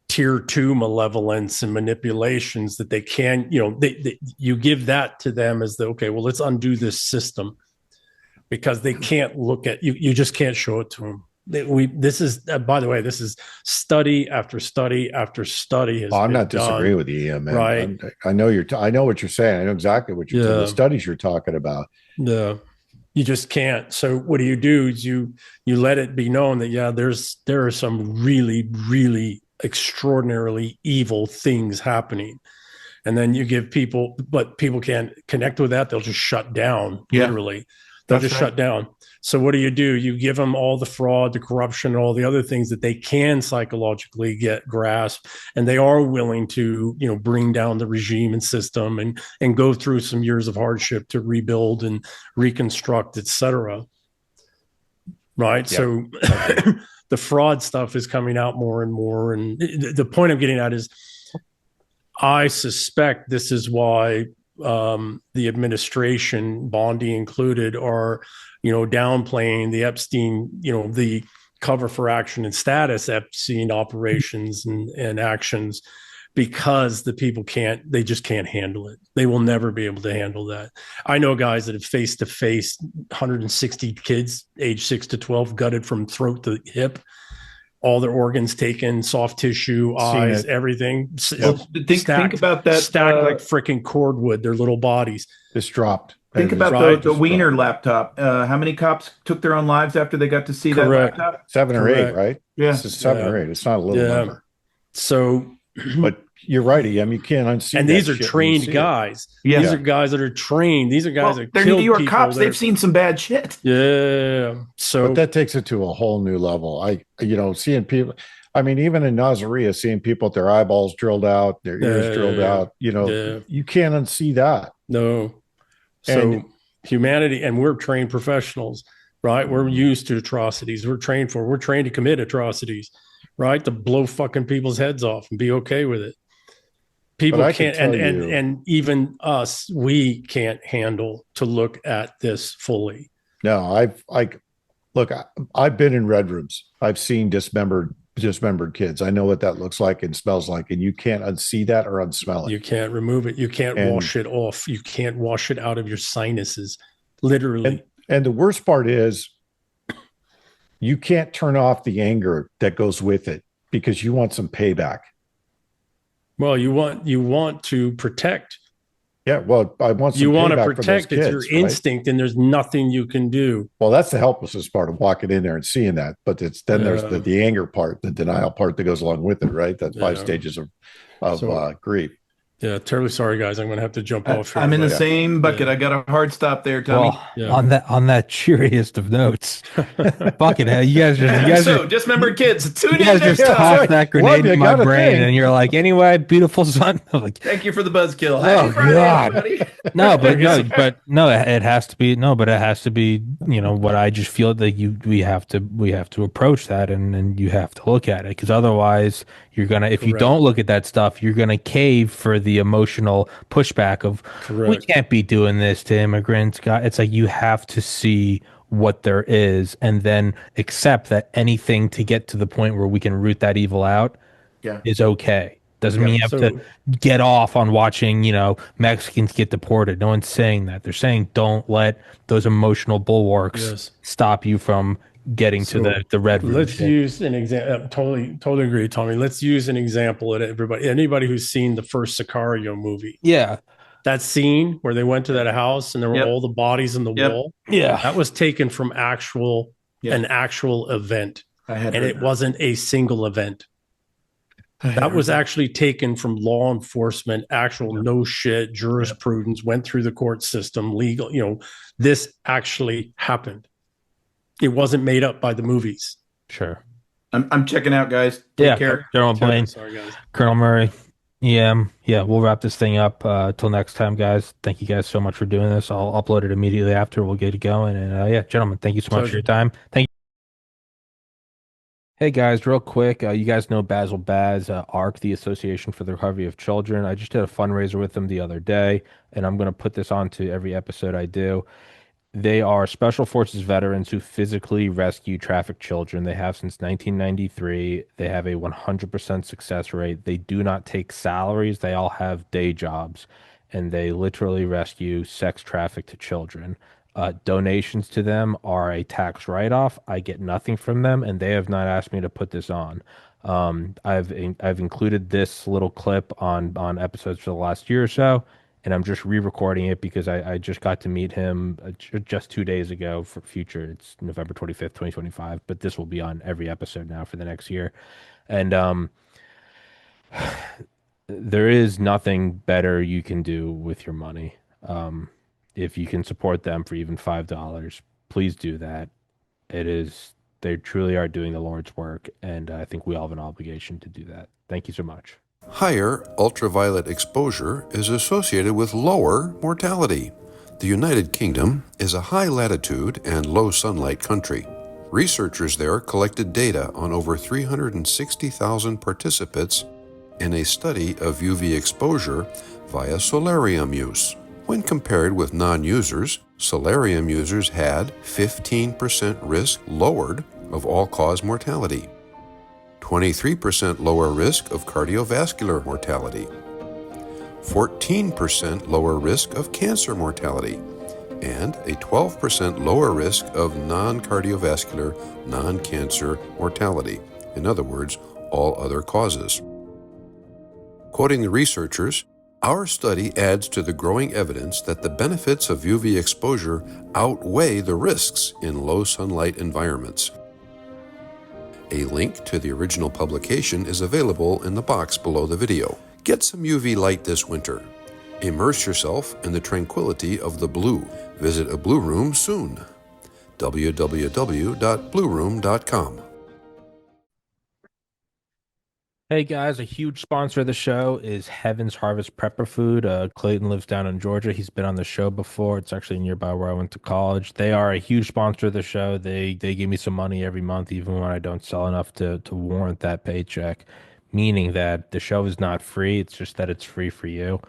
tier 2 malevolence and manipulations that they can, you give that to them as okay, well, let's undo this system, because they can't look at you. You just can't show it to them. This is, by the way, this is study after study after study. I'm not disagreeing with you, man. Right. I know what you're saying. I know exactly what you're the studies you're talking about. Yeah. You just can't. So what do? Is you let it be known that, there are some really, really extraordinarily evil things happening, and then you give people, but people can't connect with that. They'll just shut down. Literally, they'll just shut down. So what do? You give them all the fraud, the corruption, and all the other things that they can psychologically grasp, and they are willing to bring down the regime and system and go through some years of hardship to rebuild and reconstruct, etc. Right. Yep. So the fraud stuff is coming out more and more. And the point I'm getting at is, I suspect this is why the administration, Bondi included, are, downplaying the Epstein, the cover for action and status Epstein operations and actions, because the people they just can't handle it. They will never be able to handle that. I know guys that have face to face 160 kids, age 6 to 12, gutted from throat to hip, all their organs taken, soft tissue, eyes, everything. Well, think about that. Stacked like freaking cordwood, their little bodies. Just dropped. Think about the Wiener laptop. How many cops took their own lives after they got to see that laptop? 7 or 8, right? Yeah. It's 7 or 8. It's not a little number. So, but you're right, Em. You can't unsee. And these are trained guys. Yeah. These are guys that are trained. These are guys that they're killed New York people. cops. They've seen some bad shit. Yeah. So, but that takes it to a whole new level. Seeing people. I mean, even in Nazaria, seeing people with their eyeballs drilled out, their ears drilled out. You can't unsee that. No. So humanity, and we're trained professionals, right? We're used to atrocities. We're trained to commit atrocities, right? To blow fucking people's heads off and be okay with it. People can't, and even us, we can't handle to look at this fully. No, I've been in red rooms. I've seen dismembered kids. I know what that looks like and smells like, and you can't unsee that or unsmell it. You can't remove it. You can't wash it off. You can't wash it out of your sinuses, literally. And the worst part is you can't turn off the anger that goes with it because you want some payback. Well, you want to protect. Yeah, well, I want some. You want to payback protect. for those It's kids, your right? instinct, and there's nothing you can do. Well, that's the helplessness part of walking in there and seeing that. But there's the anger part, the denial part that goes along with it, right? That's 5 stages of grief. Yeah, terribly sorry, guys. I'm going to have to jump off here. I'm in the same bucket. I got a hard stop there, Tommy. Well, on that cheeriest of notes, fucking hell, you guys dismembered kids. You guys just tossed that grenade in my brain, and you're like, anyway, beautiful son. I'm like, thank you for the buzzkill. Oh God, it has to be but it has to be. What I just feel that we have to approach that, and you have to look at it, because otherwise you're gonna, if you don't look at that stuff, you're gonna cave for the emotional pushback of we can't be doing this to immigrants. God, it's like you have to see what there is and then accept that anything to get to the point where we can root that evil out is okay. Doesn't mean you have to get off on watching, Mexicans get deported. No one's saying that. They're saying don't let those emotional bulwarks stop you from getting to the red room. Let's use an example. Totally agree, Tommy. Let's use an example at anybody who's seen the first Sicario movie. Yeah. That scene where they went to that house and there were all the bodies in the wall. Yeah. That was taken from an actual event. It wasn't a single event. That was actually taken from law enforcement, no shit jurisprudence, went through the court system, legal, this actually happened. It wasn't made up by the movies. Sure. I'm checking out, guys. Take care. General Blaine, sorry, guys. Colonel Murray. Yeah, we'll wrap this thing up. Till next time, guys. Thank you guys so much for doing this. I'll upload it immediately after. We'll get it going. And gentlemen, thank you so much for your time. Thank you. Hey guys, real quick, you guys know Basil Baz, ARC, the Association for the Recovery of Children. I just did a fundraiser with them the other day, and I'm going to put this onto every episode I do. They are special forces veterans who physically rescue trafficked children. They have since 1993. They have a 100% success rate. They do not take salaries. They all have day jobs, and they literally rescue sex trafficked children. Donations to them are a tax write-off. I get nothing from them, and they have not asked me to put this on. I've included this little clip on episodes for the last year or so, and I'm just re-recording it because I just got to meet him just 2 days ago for future. It's November 25th, 2025, but this will be on every episode now for the next year. And there is nothing better you can do with your money. If you can support them for even $5, please do that. They truly are doing the Lord's work, and I think we all have an obligation to do that. Thank you so much. Higher ultraviolet exposure is associated with lower mortality. The United Kingdom is a high latitude and low sunlight country. Researchers there collected data on over 360,000 participants in a study of UV exposure via solarium use. When compared with non-users, solarium users had 15% risk lowered of all-cause mortality. 23% lower risk of cardiovascular mortality, 14% lower risk of cancer mortality, and a 12% lower risk of non-cardiovascular, non-cancer mortality. In other words, all other causes. Quoting the researchers, our study adds to the growing evidence that the benefits of UV exposure outweigh the risks in low sunlight environments. A link to the original publication is available in the box below the video. Get some UV light this winter. Immerse yourself in the tranquility of the blue. Visit a Blue Room soon. www.blueroom.com. Hey guys, a huge sponsor of the show is Heaven's Harvest Prepper Food. Clayton lives down in Georgia. He's been on the show before. It's actually nearby where I went to college. They are a huge sponsor of the show. They give me some money every month, even when I don't sell enough to warrant that paycheck. Meaning that the show is not free. It's just that it's free for you.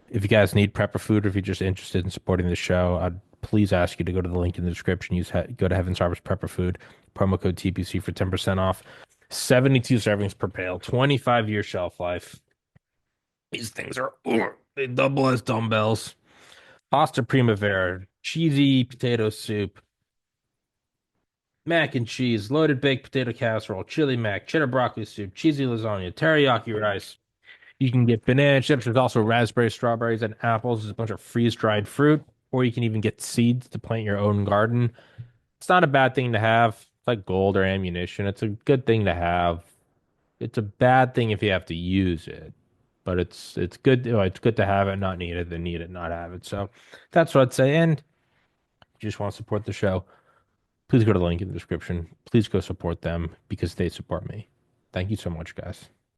If you guys need prepper food, or if you're just interested in supporting the show, I'd please ask you to go to the link in the description. Go to Heaven's Harvest Prepper Food, promo code TPC for 10% off. 72 servings per pail, 25-year shelf life. These things are, they double as dumbbells. Pasta Primavera, cheesy potato soup, mac and cheese, loaded baked potato casserole, chili mac, cheddar broccoli soup, cheesy lasagna, teriyaki rice. You can get banana chips. There's also raspberries, strawberries, and apples. There's a bunch of freeze-dried fruit, or you can even get seeds to plant your own garden. It's not a bad thing to have. It's like gold or ammunition. It's a good thing to have. It's a bad thing if you have to use it, but it's good. It's good to have it, not need it, than need it, not have it. So that's what I'd say. And if you just want to support the show, please go to the link in the description. Please go support them because they support me. Thank you so much, guys.